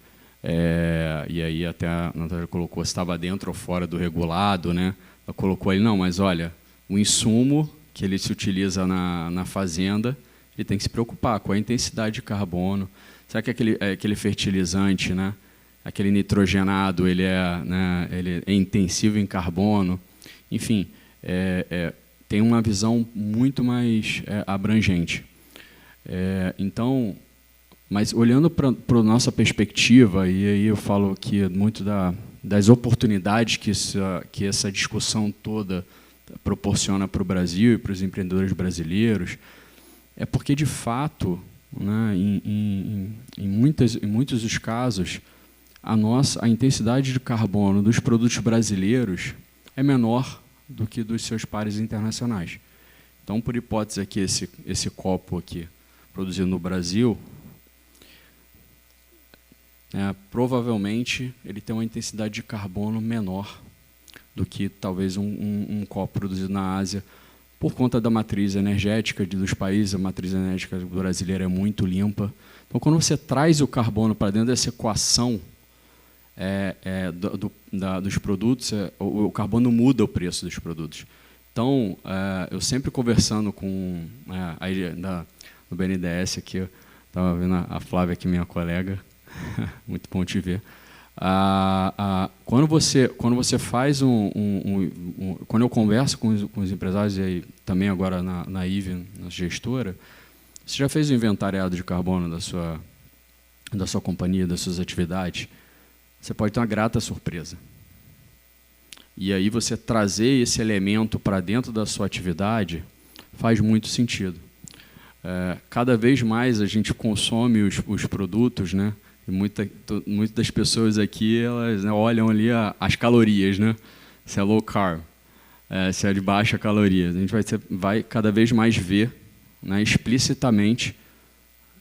E aí até a Natália colocou se estava dentro ou fora do regulado, né? Ela colocou ali, não, mas olha, o insumo que ele se utiliza na fazenda, ele tem que se preocupar com a intensidade de carbono. Será que aquele fertilizante, né? Aquele nitrogenado, ele é intensivo em carbono? Enfim, tem uma visão muito mais abrangente. Então, mas olhando para a nossa perspectiva, e aí eu falo aqui muito das oportunidades que essa discussão toda proporciona para o Brasil e para os empreendedores brasileiros, é porque, de fato, né, em muitos dos casos, a intensidade de carbono dos produtos brasileiros é menor do que dos seus pares internacionais. Então, por hipótese aqui, esse copo aqui, produzido no Brasil, provavelmente ele tem uma intensidade de carbono menor do que talvez um copo produzido na Ásia, por conta da matriz energética dos países. A matriz energética brasileira é muito limpa. Então, quando você traz o carbono para dentro dessa equação, dos produtos, o carbono muda o preço dos produtos. Então, eu sempre conversando com do BNDES aqui, estava vendo a Flávia aqui, minha colega, muito bom te ver. Quando você faz quando eu converso com os empresários, e aí, também agora na IVE, na gestora, você já fez o inventariado de carbono da sua companhia, das suas atividades? Você pode ter uma grata surpresa. E aí você trazer esse elemento para dentro da sua atividade faz muito sentido. Cada vez mais a gente consome os produtos, né? E muitas das pessoas aqui, elas, né, olham ali as calorias, né? Se é low carb, se é de baixa caloria. A gente vai cada vez mais ver, né, explicitamente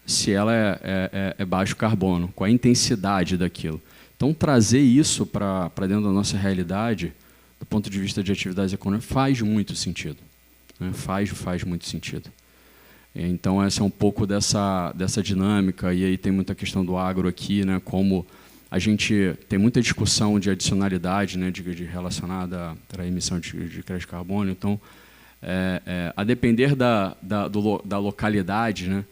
se ela é baixo carbono, qual a intensidade daquilo. Então, trazer isso para dentro da nossa realidade, do ponto de vista de atividades econômicas, faz muito sentido. Né? Faz muito sentido. Então, essa é um pouco dessa dinâmica, e aí tem muita questão do agro aqui, né? Como a gente tem muita discussão de adicionalidade, né? de relacionada à emissão de crédito de carbono. Então, a depender da localidade, né?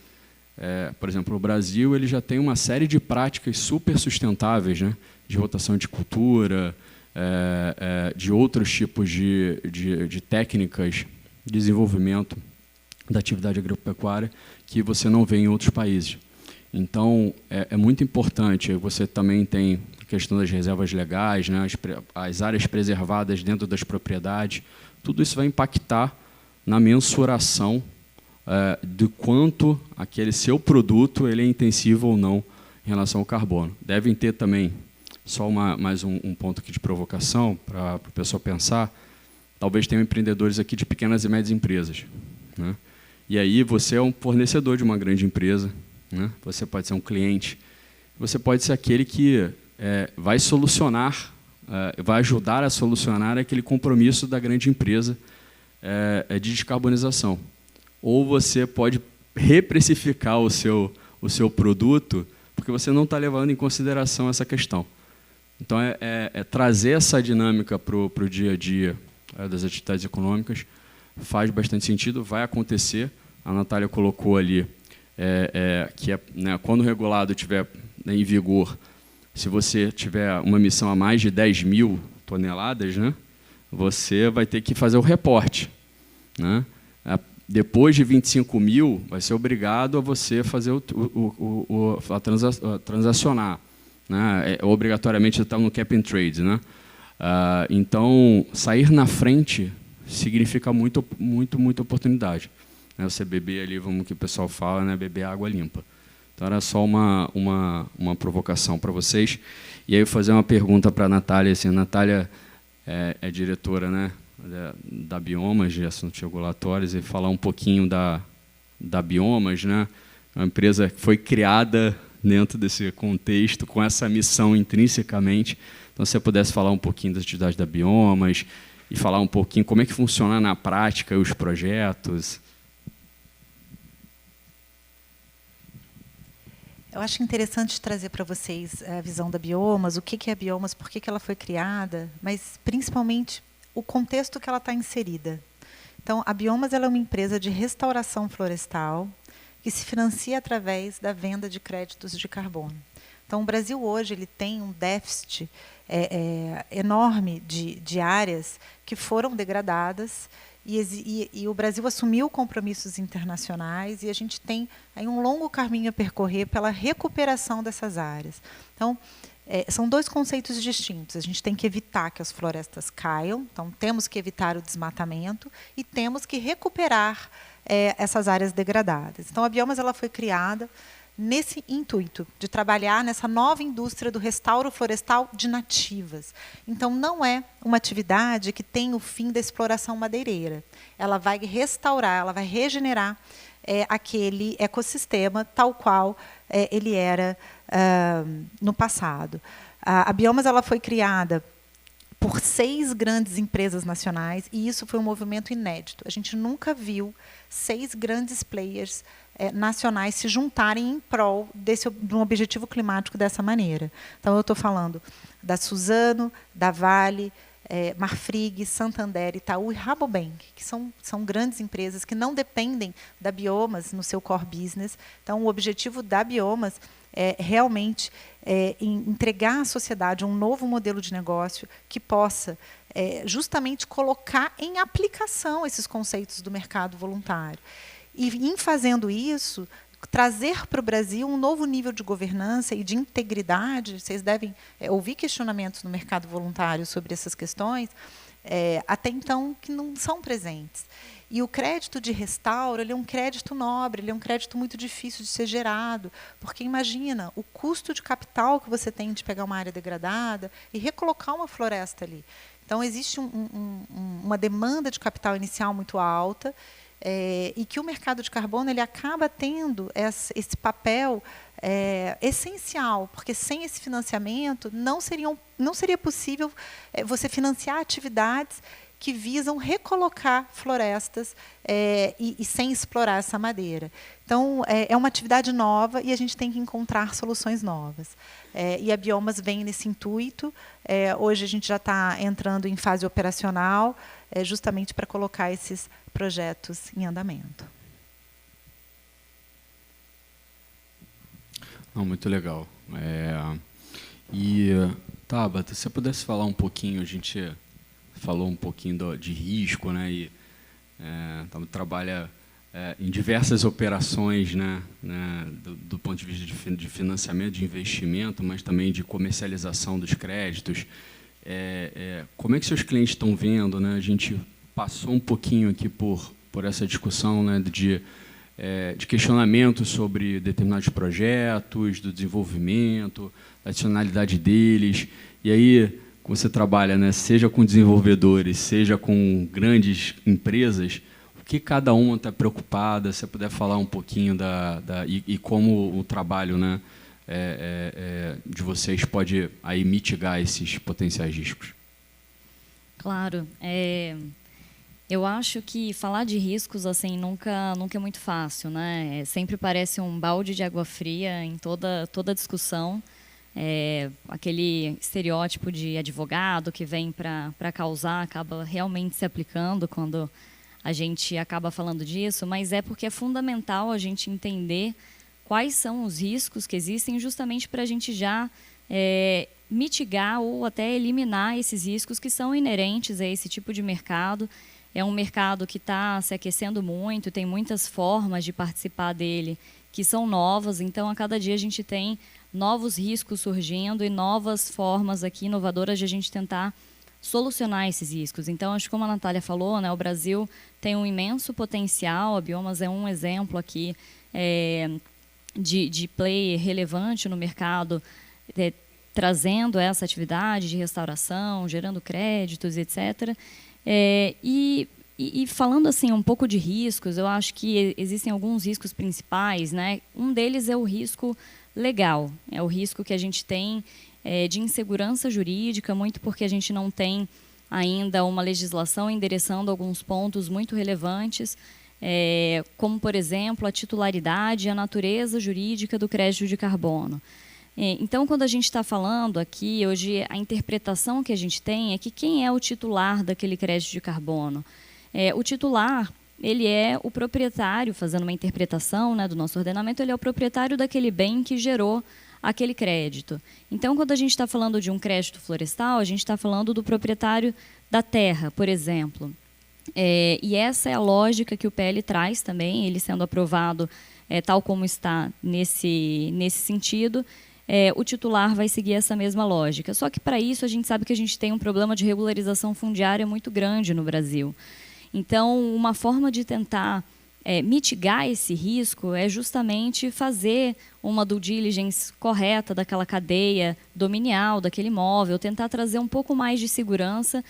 Por exemplo, o Brasil ele já tem uma série de práticas super sustentáveis, né? De rotação de cultura, de outros tipos de técnicas de desenvolvimento da atividade agropecuária que você não vê em outros países. Então, é muito importante. Você também tem a questão das reservas legais, né? As áreas preservadas dentro das propriedades. Tudo isso vai impactar na mensuração do quanto aquele seu produto ele é intensivo ou não em relação ao carbono. Devem ter também, só mais um ponto aqui de provocação para o pessoal pensar, talvez tenham empreendedores aqui de pequenas e médias empresas, né? E aí você é um fornecedor de uma grande empresa, né? Você pode ser um cliente, você pode ser aquele que vai solucionar, vai ajudar a solucionar aquele compromisso da grande empresa de descarbonização. Ou você pode reprecificar o seu produto porque você não está levando em consideração essa questão. Então, trazer essa dinâmica para o dia a dia das atividades econômicas faz bastante sentido, vai acontecer. A Natália colocou ali que né, quando o regulado estiver, né, em vigor, se você tiver uma emissão a mais de 10 mil toneladas, né, você vai ter que fazer o reporte, né? Depois de 25 mil, vai ser obrigado a você fazer transacionar, né? Obrigatoriamente está no cap and trade, né? Então, sair na frente significa muita oportunidade. Você beber ali, vamos que o pessoal fala, né? Beber água limpa. Então, era só uma provocação para vocês. E aí eu vou fazer uma pergunta para a Natália. Assim, a Natália é diretora, né, da Biomas, de assuntos regulatórios, e falar um pouquinho da Biomas, né? Uma empresa que foi criada dentro desse contexto, com essa missão intrinsecamente. Então, se você pudesse falar um pouquinho das atividades da Biomas e falar um pouquinho como é que funciona na prática os projetos. Eu acho interessante trazer para vocês a visão da Biomas, o que é a Biomas, por que ela foi criada, mas, principalmente, o contexto que ela está inserida. Então, a Biomas ela é uma empresa de restauração florestal que se financia através da venda de créditos de carbono. Então, o Brasil hoje ele tem um déficit enorme de áreas que foram degradadas e o Brasil assumiu compromissos internacionais e a gente tem aí um longo caminho a percorrer pela recuperação dessas áreas. Então, são dois conceitos distintos. A gente tem que evitar que as florestas caiam, então temos que evitar o desmatamento e temos que recuperar essas áreas degradadas. Então, a Biomas ela foi criada nesse intuito de trabalhar nessa nova indústria do restauro florestal de nativas. Então, não é uma atividade que tem o fim da exploração madeireira. Ela vai restaurar, ela vai regenerar aquele ecossistema tal qual ele era no passado. A Biomas ela foi criada por 6 grandes empresas nacionais, e isso foi um movimento inédito. A gente nunca viu 6 grandes players nacionais se juntarem em prol de um objetivo climático dessa maneira. Então, eu estou falando da Suzano, da Vale, Marfrig, Santander, Itaú e Rabobank, que são grandes empresas que não dependem da Biomas no seu core business. Então, o objetivo da Biomas é realmente entregar à sociedade um novo modelo de negócio que possa justamente colocar em aplicação esses conceitos do mercado voluntário. E, em fazendo isso, trazer para o Brasil um novo nível de governança e de integridade. Vocês devem ouvir questionamentos no mercado voluntário sobre essas questões, até então, que não são presentes. E o crédito de restauro, ele é um crédito nobre, ele é um crédito muito difícil de ser gerado, porque imagina o custo de capital que você tem de pegar uma área degradada e recolocar uma floresta ali. Então, existe uma demanda de capital inicial muito alta, e que o mercado de carbono ele acaba tendo esse papel essencial, porque sem esse financiamento não seria possível você financiar atividades que visam recolocar florestas e sem explorar essa madeira. Então, é uma atividade nova e a gente tem que encontrar soluções novas. E a Biomas vem nesse intuito. Hoje a gente já está entrando em fase operacional, justamente para colocar esses projetos em andamento. Não, muito legal. E, Tabata, se você pudesse falar um pouquinho, a gente falou um pouquinho de risco, né? E trabalha em diversas operações, né? Do ponto de vista de financiamento, de investimento, mas também de comercialização dos créditos. Como é que seus clientes estão vendo, né? A gente passou um pouquinho aqui por essa discussão, né? De questionamento sobre determinados projetos, do desenvolvimento, da adicionalidade deles. E aí, você trabalha, né, seja com desenvolvedores, seja com grandes empresas, o que cada uma está preocupada? Se você puder falar um pouquinho e como o trabalho, né, de vocês pode aí mitigar esses potenciais riscos. Claro. Eu acho que falar de riscos assim nunca é muito fácil, né? Sempre parece um balde de água fria em toda discussão. Aquele estereótipo de advogado que vem para causar acaba realmente se aplicando quando a gente acaba falando disso, mas porque é fundamental a gente entender quais são os riscos que existem justamente para a gente já mitigar ou até eliminar esses riscos que são inerentes a esse tipo de mercado. É um mercado que está se aquecendo muito, tem muitas formas de participar dele que são novas, então a cada dia a gente tem novos riscos surgindo e novas formas aqui inovadoras de a gente tentar solucionar esses riscos. Então, acho que como a Natália falou, né, o Brasil tem um imenso potencial, a Biomas é um exemplo aqui de player relevante no mercado, trazendo essa atividade de restauração, gerando créditos, etc. E falando assim um pouco de riscos, eu acho que existem alguns riscos principais, né? Um deles é o risco legal, é o risco que a gente tem de insegurança jurídica, muito porque a gente não tem ainda uma legislação endereçando alguns pontos muito relevantes, como, por exemplo, a titularidade e a natureza jurídica do crédito de carbono. Então, quando a gente está falando aqui, hoje, a interpretação que a gente tem é que quem é o titular daquele crédito de carbono? O titular, ele é o proprietário, fazendo uma interpretação, né, do nosso ordenamento, ele é o proprietário daquele bem que gerou aquele crédito. Então, quando a gente está falando de um crédito florestal, a gente está falando do proprietário da terra, por exemplo. E essa é a lógica que o PL traz também, ele sendo aprovado tal como está nesse sentido, o titular vai seguir essa mesma lógica. Só que, para isso, a gente sabe que a gente tem um problema de regularização fundiária muito grande no Brasil. Então, uma forma de tentar mitigar esse risco é justamente fazer uma due diligence correta daquela cadeia dominial, daquele imóvel, tentar trazer um pouco mais de segurança,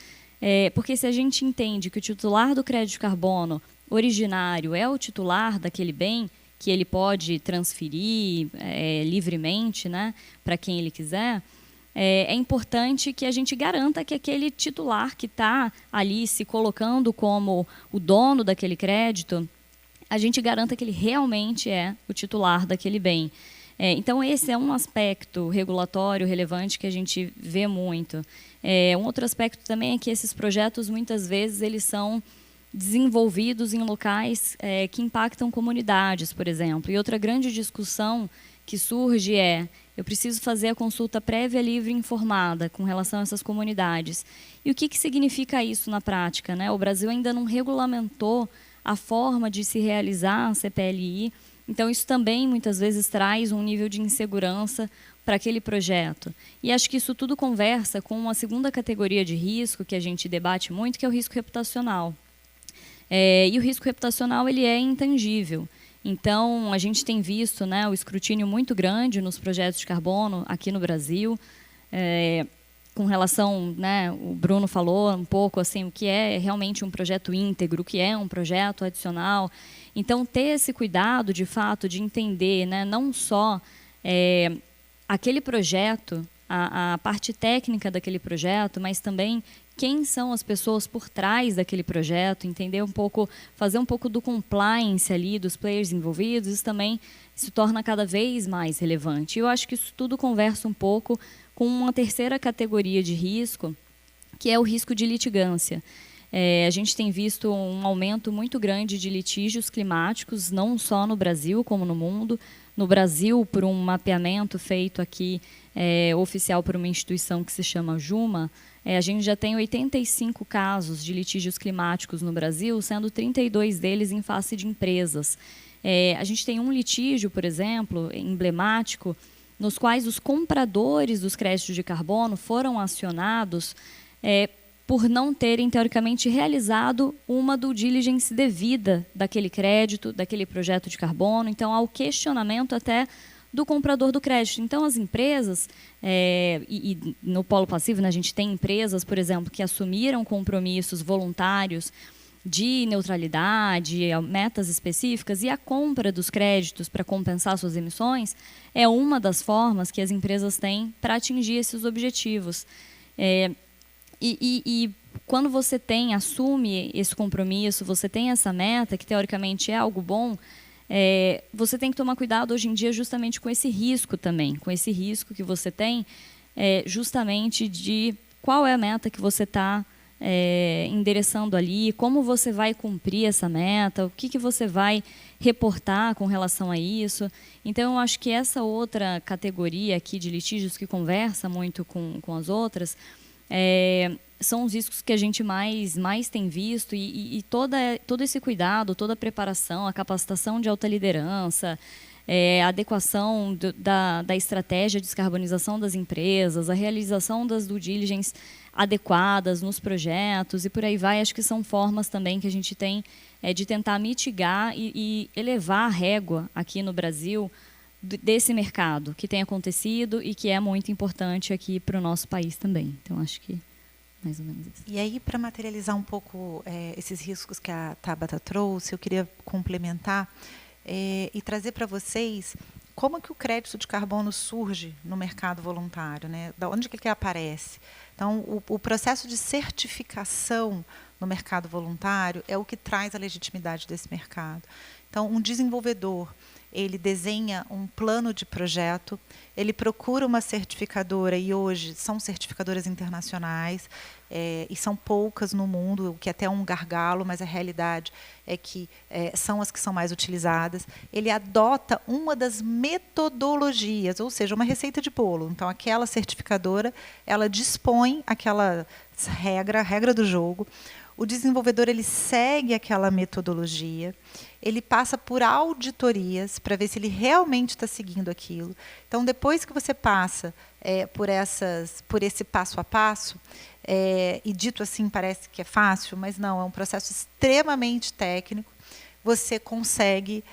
porque se a gente entende que o titular do crédito de carbono originário é o titular daquele bem, que ele pode transferir livremente, né, para quem ele quiser, é importante que a gente garanta que aquele titular que está ali se colocando como o dono daquele crédito, a gente garanta que ele realmente é o titular daquele bem. Então, esse é um aspecto regulatório relevante que a gente vê muito. Um outro aspecto também é que esses projetos, muitas vezes, eles são desenvolvidos em locais que impactam comunidades, por exemplo. E outra grande discussão que surge eu preciso fazer a consulta prévia, livre e informada com relação a essas comunidades. E o que significa isso na prática, né? O Brasil ainda não regulamentou a forma de se realizar a CPLI, então isso também muitas vezes traz um nível de insegurança para aquele projeto. E acho que isso tudo conversa com uma segunda categoria de risco que a gente debate muito, que é o risco reputacional. E o risco reputacional ele é intangível. Então, a gente tem visto, né, o escrutínio muito grande nos projetos de carbono aqui no Brasil, com relação, né, o Bruno falou um pouco assim, o que é realmente um projeto íntegro, o que é um projeto adicional. Então, ter esse cuidado, de fato, de entender, né, não só aquele projeto, a parte técnica daquele projeto, mas também quem são as pessoas por trás daquele projeto, entender um pouco, fazer um pouco do compliance ali, dos players envolvidos, isso também se torna cada vez mais relevante. Eu acho que isso tudo conversa um pouco com uma terceira categoria de risco, que é o risco de litigância. A gente tem visto um aumento muito grande de litígios climáticos, não só no Brasil, como no mundo. No Brasil, por um mapeamento feito aqui, oficial por uma instituição que se chama JUMA, a gente já tem 85 casos de litígios climáticos no Brasil, sendo 32 deles em face de empresas. A gente tem um litígio, por exemplo, emblemático, nos quais os compradores dos créditos de carbono foram acionados por não terem, teoricamente, realizado uma due diligence devida daquele crédito, daquele projeto de carbono. Então, há o questionamento até do comprador do crédito. Então, as empresas, e no polo passivo, né, a gente tem empresas, por exemplo, que assumiram compromissos voluntários de neutralidade, metas específicas, e a compra dos créditos para compensar suas emissões é uma das formas que as empresas têm para atingir esses objetivos. E quando você assume esse compromisso, você tem essa meta, que teoricamente é algo bom, você tem que tomar cuidado hoje em dia justamente com esse risco também, com esse risco que você tem justamente de qual é a meta que você está endereçando ali, como você vai cumprir essa meta, o que você vai reportar com relação a isso. Então, eu acho que essa outra categoria aqui de litígios que conversa muito com as outras, são os riscos que a gente mais tem visto e todo esse cuidado, toda a preparação, a capacitação de alta liderança, a adequação da estratégia de descarbonização das empresas, a realização das due diligence adequadas nos projetos e por aí vai. Acho que são formas também que a gente tem de tentar mitigar e elevar a régua aqui no Brasil desse mercado que tem acontecido e que é muito importante aqui para o nosso país também. Então, acho que mais ou menos isso. E aí, para materializar um pouco esses riscos que a Tabata trouxe, eu queria complementar e trazer para vocês como que o crédito de carbono surge no mercado voluntário, né? Da onde que ele aparece. Então, o processo de certificação no mercado voluntário é o que traz a legitimidade desse mercado. Então, um desenvolvedor, ele desenha um plano de projeto, ele procura uma certificadora, e hoje são certificadoras internacionais, e são poucas no mundo, o que até é um gargalo, mas a realidade é que são as que são mais utilizadas. Ele adota uma das metodologias, ou seja, uma receita de bolo. Então, aquela certificadora, ela dispõe aquela regra do jogo. O desenvolvedor ele segue aquela metodologia, ele passa por auditorias para ver se ele realmente está seguindo aquilo. Então, depois que você passa por esse passo a passo, e dito assim parece que é fácil, mas não, é um processo extremamente técnico, você consegue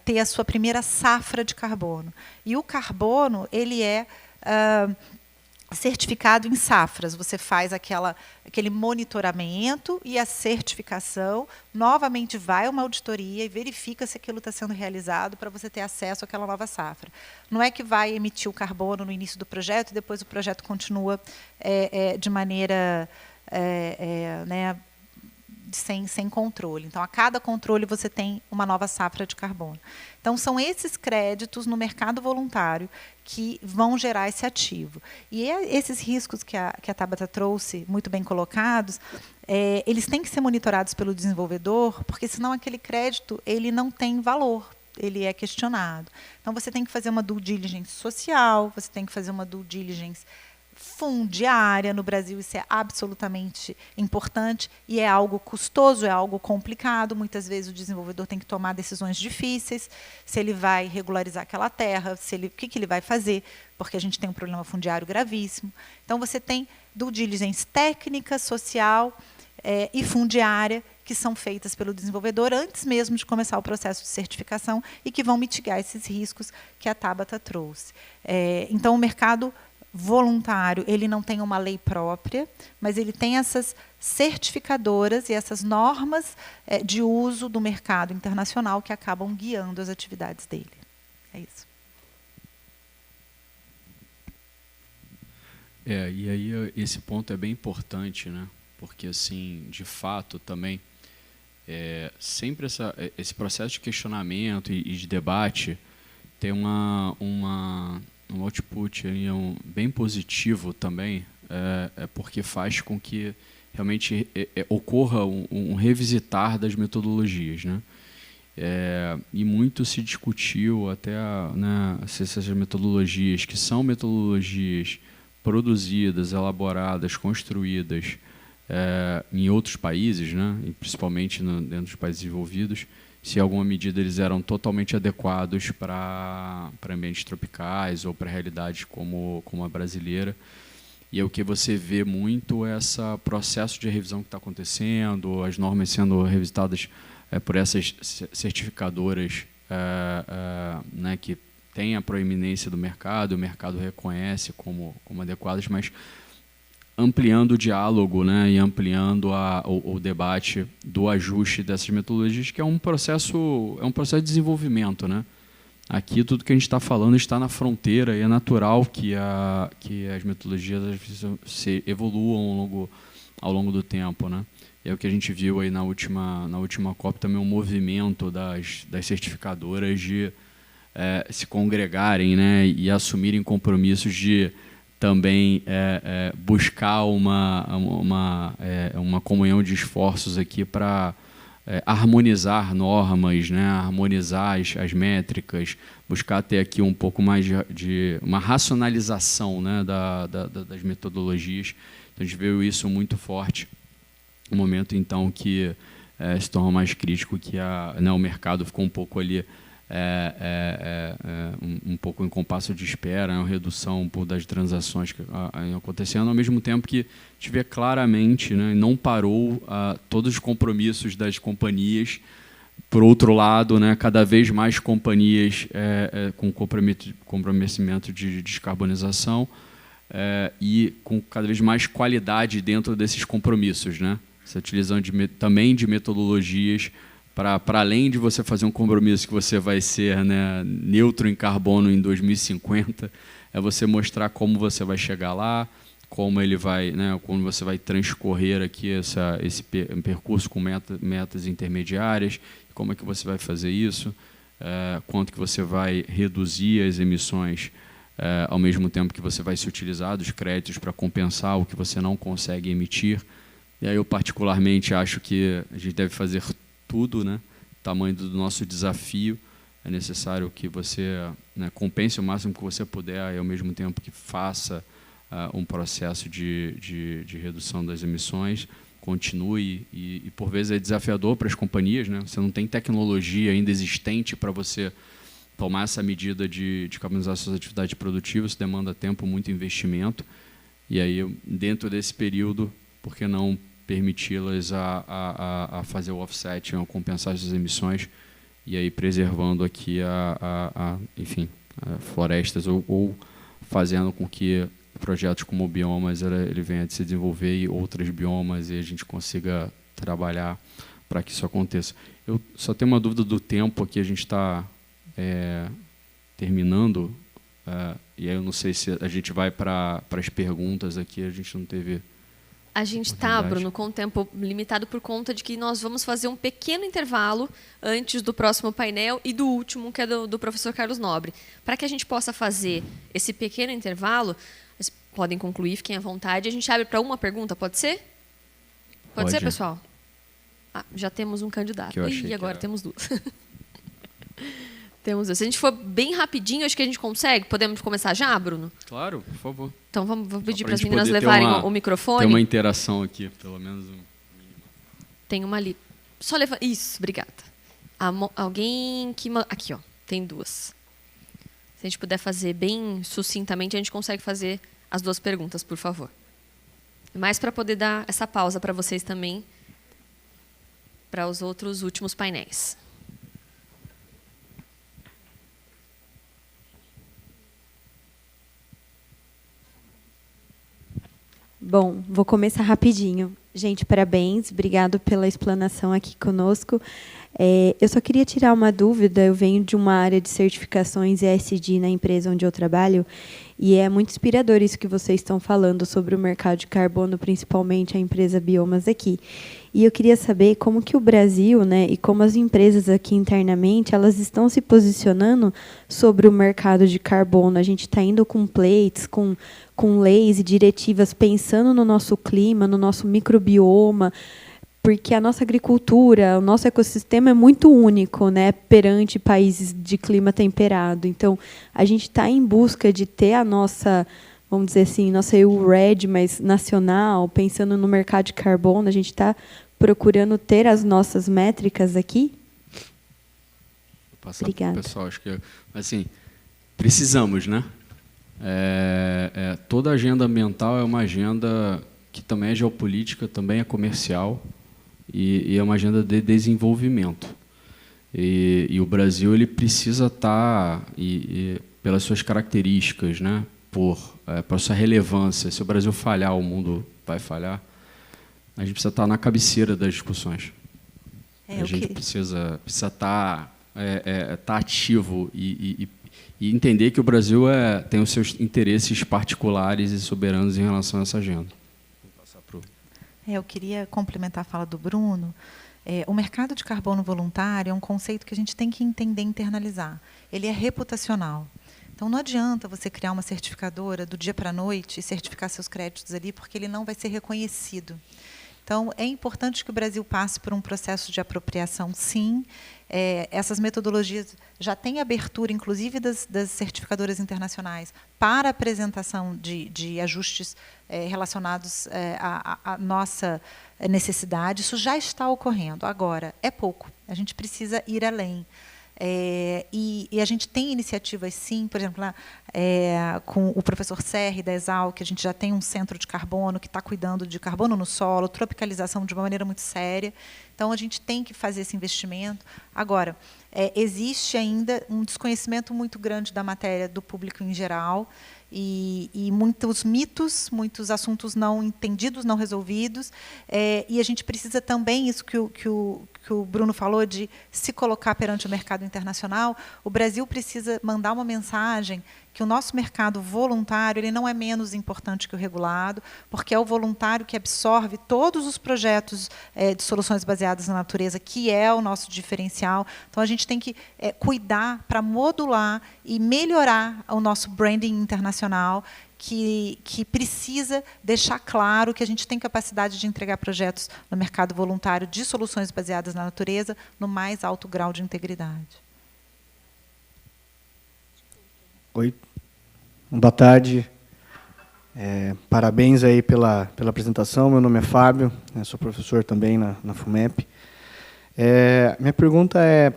ter a sua primeira safra de carbono. E o carbono ele certificado em safras. Você faz aquele monitoramento e a certificação. Novamente vai uma auditoria e verifica se aquilo está sendo realizado para você ter acesso àquela nova safra. Não é que vai emitir o carbono no início do projeto e depois o projeto continua de maneira né, sem controle. Então, a cada controle você tem uma nova safra de carbono. Então, são esses créditos no mercado voluntário que vão gerar esse ativo. E esses riscos que a Tabata trouxe, muito bem colocados, eles têm que ser monitorados pelo desenvolvedor, porque senão aquele crédito ele não tem valor, ele é questionado. Então, você tem que fazer uma due diligence social, você tem que fazer uma due diligence fundiária. No Brasil isso é absolutamente importante e é algo custoso, é algo complicado. Muitas vezes o desenvolvedor tem que tomar decisões difíceis, se ele vai regularizar aquela terra, o que ele vai fazer, porque a gente tem um problema fundiário gravíssimo. Então você tem due diligence técnica, social e fundiária que são feitas pelo desenvolvedor antes mesmo de começar o processo de certificação e que vão mitigar esses riscos que a Tabata trouxe. Então o mercado voluntário, ele não tem uma lei própria, mas ele tem essas certificadoras e essas normas de uso do mercado internacional que acabam guiando as atividades dele. É isso. E aí esse ponto é bem importante, né? Porque, assim, de fato, também, sempre esse processo de questionamento e de debate tem um output aí, bem positivo também, porque faz com que realmente ocorra um revisitar das metodologias, né? E muito se discutiu até se essas metodologias, que são metodologias produzidas, elaboradas, construídas em outros países, né? E principalmente dentro dos países desenvolvidos, se em alguma medida eles eram totalmente adequados para ambientes tropicais ou para realidades como a brasileira. E o que você vê muito é esse processo de revisão que está acontecendo, as normas sendo revisitadas por essas certificadoras né, que têm a proeminência do mercado, o mercado reconhece como adequadas, mas ampliando o diálogo, né, e ampliando o debate do ajuste dessas metodologias, que é um processo de desenvolvimento, né? Aqui tudo que a gente está falando está na fronteira e é natural que as metodologias se evoluam ao longo do tempo, né? E é o que a gente viu aí na última COP também, um movimento das certificadoras de se congregarem, né, e assumirem compromissos de também buscar uma comunhão de esforços aqui para harmonizar normas, né, harmonizar as métricas, buscar ter aqui um pouco mais de uma racionalização, né, das metodologias. Então, a gente viu isso muito forte no momento, então, que se torna mais crítico, que o mercado ficou um pouco ali um pouco em compasso de espera, uma redução das transações que acontecendo, ao mesmo tempo que tiver claramente, né, não parou todos os compromissos das companhias. Por outro lado, né, cada vez mais companhias com comprometimento de descarbonização e com cada vez mais qualidade dentro desses compromissos, né? Você utilizando também de metodologias para além de você fazer um compromisso que você vai ser, né, neutro em carbono em 2050, é você mostrar como você vai chegar lá, como ele vai, né, como você vai transcorrer aqui esse percurso com metas intermediárias, como é que você vai fazer isso, quanto que você vai reduzir as emissões, ao mesmo tempo que você vai se utilizar dos créditos para compensar o que você não consegue emitir. E aí eu particularmente acho que a gente deve fazer tudo, né? O tamanho do nosso desafio, é necessário que você, né, compense o máximo que você puder e ao mesmo tempo que faça um processo de redução das emissões, continue e por vezes é desafiador para as companhias, né? Você não tem tecnologia ainda existente para você tomar essa medida de decarbonizar suas atividades produtivas, isso demanda tempo, muito investimento, e aí dentro desse período, por que não permiti-las a fazer o offset, a compensar essas emissões e aí preservando aqui enfim, florestas ou fazendo com que projetos como biomas ele venha a se desenvolver e outros biomas e a gente consiga trabalhar para que isso aconteça. Eu só tenho uma dúvida do tempo aqui, a gente está terminando, e aí eu não sei se a gente vai para as perguntas aqui, a gente não teve... A gente está, Bruno, com o tempo limitado por conta de que nós vamos fazer um pequeno intervalo antes do próximo painel e do último, que é do professor Carlos Nobre. Para que a gente possa fazer esse pequeno intervalo, vocês podem concluir, fiquem à vontade. A gente abre para uma pergunta, pode ser? Pode ser, pessoal? Já temos um candidato. E agora temos duas. Temos duas. Se a gente for bem rapidinho, acho que a gente consegue. Podemos começar já, Bruno? Claro, por favor. Então vou pedir para as meninas levarem o microfone. Tem uma interação aqui, pelo menos. Tem uma ali. Só leva. Isso, obrigada. Alguém que... Aqui, ó. Tem duas. Se a gente puder fazer bem sucintamente, a gente consegue fazer as duas perguntas, por favor. Mais para poder dar essa pausa para vocês também, para os outros últimos painéis. Bom, vou começar rapidinho. Gente, parabéns, obrigado pela explanação aqui conosco. Eu só queria tirar uma dúvida, eu venho de uma área de certificações ESG na empresa onde eu trabalho, e é muito inspirador isso que vocês estão falando sobre o mercado de carbono, principalmente a empresa Biomas aqui. E eu queria saber como que o Brasil, né, e como as empresas aqui internamente, elas estão se posicionando sobre o mercado de carbono. A gente está indo com plates, com leis e diretivas, pensando no nosso clima, no nosso microbioma, porque a nossa agricultura, o nosso ecossistema é muito único, né, perante países de clima temperado. Então, a gente está em busca de ter a nossa, vamos dizer assim, nossa EU-RED, mas nacional, pensando no mercado de carbono, a gente está procurando ter as nossas métricas aqui? Vou passar para o pessoal, acho que, assim, precisamos, né? Toda agenda ambiental é uma agenda que também é geopolítica, também é comercial e é uma agenda de desenvolvimento. E o Brasil ele precisa estar, pelas suas características, né, por sua relevância, se o Brasil falhar, o mundo vai falhar, a gente precisa estar na cabeceira das discussões. A gente precisa estar ativo e entender que o Brasil tem os seus interesses particulares e soberanos em relação a essa agenda. Vou passar pro... Eu queria complementar a fala do Bruno. O mercado de carbono voluntário é um conceito que a gente tem que entender e internalizar. Ele é reputacional. Então, não adianta você criar uma certificadora do dia para a noite e certificar seus créditos ali, porque ele não vai ser reconhecido. Então, é importante que o Brasil passe por um processo de apropriação, sim. Essas metodologias já têm abertura, inclusive das certificadoras internacionais, para apresentação de ajustes relacionados à nossa necessidade. Isso já está ocorrendo. Agora, é pouco. A gente precisa ir além. E a gente tem iniciativas, sim, por exemplo, lá, com o professor Serri, da Exal, que a gente já tem um centro de carbono que está cuidando de carbono no solo, tropicalização de uma maneira muito séria. Então, a gente tem que fazer esse investimento. Agora, existe ainda um desconhecimento muito grande da matéria do público em geral, e muitos mitos, muitos assuntos não entendidos, não resolvidos, e a gente precisa também, isso que o Bruno falou, de se colocar perante o mercado internacional. O Brasil precisa mandar uma mensagem que o nosso mercado voluntário ele não é menos importante que o regulado, porque é o voluntário que absorve todos os projetos de soluções baseadas na natureza, que é o nosso diferencial. Então, a gente tem que cuidar para modular e melhorar o nosso branding internacional, que precisa deixar claro que a gente tem capacidade de entregar projetos no mercado voluntário de soluções baseadas na natureza no mais alto grau de integridade. Oi, boa tarde. Parabéns aí pela apresentação. Meu nome é Fábio, sou professor também na FUMEP. Minha pergunta é,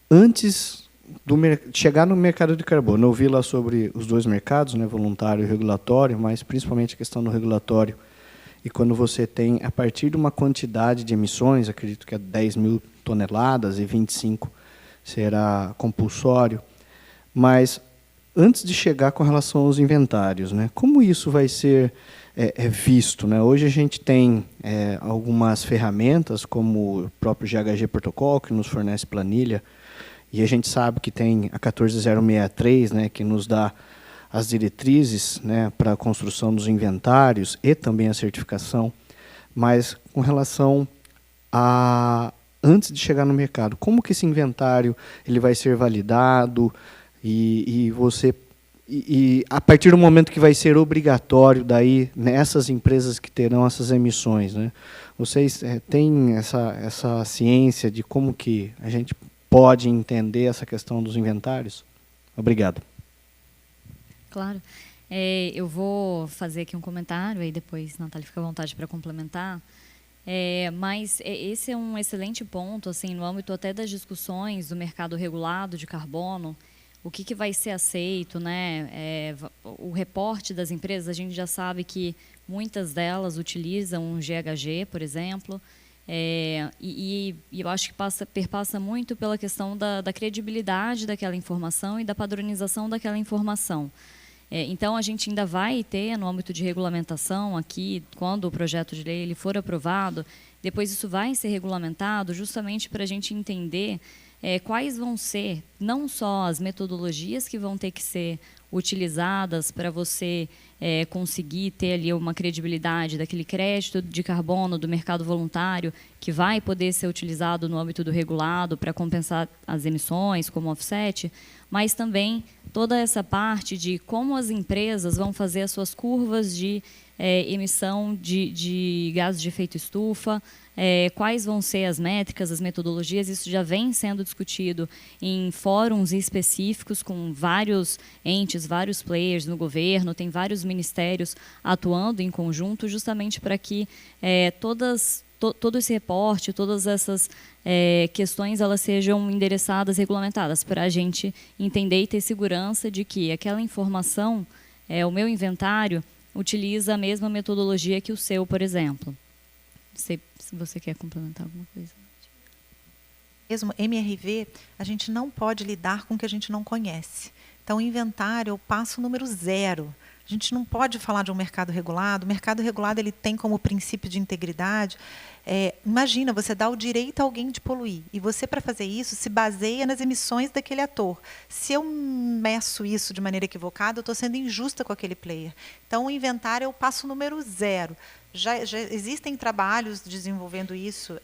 antes de chegar no mercado de carbono, eu ouvi lá sobre os dois mercados, né, voluntário e regulatório, mas principalmente a questão do regulatório. E quando você tem, a partir de uma quantidade de emissões, acredito que é 10 mil toneladas e 25 será compulsório, mas antes de chegar com relação aos inventários, né? Como isso vai ser visto, né? Hoje a gente tem algumas ferramentas, como o próprio GHG Protocol, que nos fornece planilha, e a gente sabe que tem a 14063, né, que nos dá as diretrizes, né, para a construção dos inventários e também a certificação. Mas com relação a antes de chegar no mercado, como que esse inventário ele vai ser validado e a partir do momento que vai ser obrigatório daí nessas empresas que terão essas emissões, né? Vocês têm essa ciência de como que a gente pode entender essa questão dos inventários? Obrigado. Claro. Eu vou fazer aqui um comentário, aí depois, Natália, fica à vontade para complementar. Mas esse é um excelente ponto, assim, no âmbito até das discussões do mercado regulado de carbono, o que vai ser aceito, né? O reporte das empresas, a gente já sabe que muitas delas utilizam um GHG, por exemplo, e eu acho que perpassa muito pela questão da credibilidade daquela informação e da padronização daquela informação. Então, a gente ainda vai ter, no âmbito de regulamentação aqui, quando o projeto de lei ele for aprovado, depois isso vai ser regulamentado justamente para a gente entender quais vão ser, não só as metodologias que vão ter que ser utilizadas para você conseguir ter ali uma credibilidade daquele crédito de carbono do mercado voluntário, que vai poder ser utilizado no âmbito do regulado para compensar as emissões, como offset, mas também toda essa parte de como as empresas vão fazer as suas curvas de emissão de gases de efeito estufa, quais vão ser as métricas, as metodologias. Isso já vem sendo discutido em fóruns específicos com vários entes, vários players no governo, tem vários ministérios atuando em conjunto justamente para que todo esse reporte, todas essas questões elas sejam endereçadas, regulamentadas, para a gente entender e ter segurança de que aquela informação, o meu inventário, utiliza a mesma metodologia que o seu, por exemplo. Se você quer complementar alguma coisa. Mesmo MRV, a gente não pode lidar com o que a gente não conhece. Então, o inventário é o passo número 0. A gente não pode falar de um mercado regulado. O mercado regulado ele tem como princípio de integridade. Imagina, você dá o direito a alguém de poluir. E você, para fazer isso, se baseia nas emissões daquele ator. Se eu meço isso de maneira equivocada, eu estou sendo injusta com aquele player. Então, o inventário é o passo número 0. Já existem trabalhos desenvolvendo isso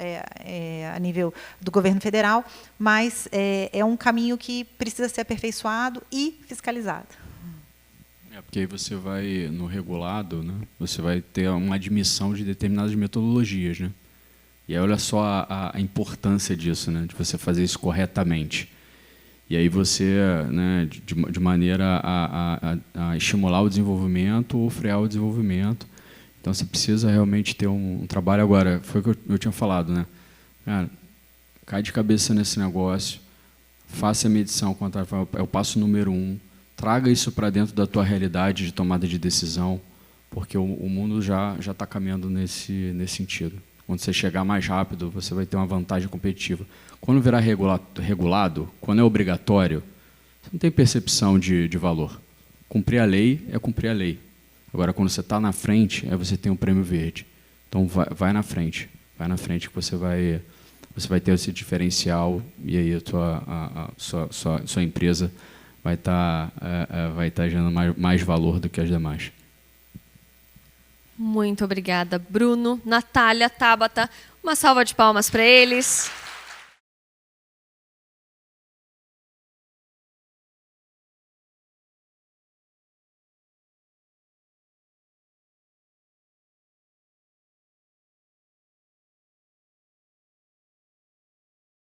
a nível do governo federal, mas é um caminho que precisa ser aperfeiçoado e fiscalizado. Porque aí você vai, no regulado, né, você vai ter uma admissão de determinadas metodologias, né? E aí olha só a importância disso, né, de você fazer isso corretamente. E aí você, né, de maneira a estimular o desenvolvimento ou frear o desenvolvimento. Então, você precisa realmente ter um trabalho. Agora, foi o que eu tinha falado, né? Cara, cai de cabeça nesse negócio, faça a medição, é o passo número 1, traga isso para dentro da tua realidade de tomada de decisão, porque o mundo já está caminhando nesse sentido. Quando você chegar mais rápido, você vai ter uma vantagem competitiva. Quando virar regulado, quando é obrigatório, você não tem percepção de valor. Cumprir a lei é cumprir a lei. Agora, quando você está na frente, aí você tem um prêmio verde. Então, vai na frente. Vai na frente que você vai ter esse diferencial e aí a sua empresa vai estar gerando mais valor do que as demais. Muito obrigada, Bruno, Natália, Tabata. Uma salva de palmas para eles.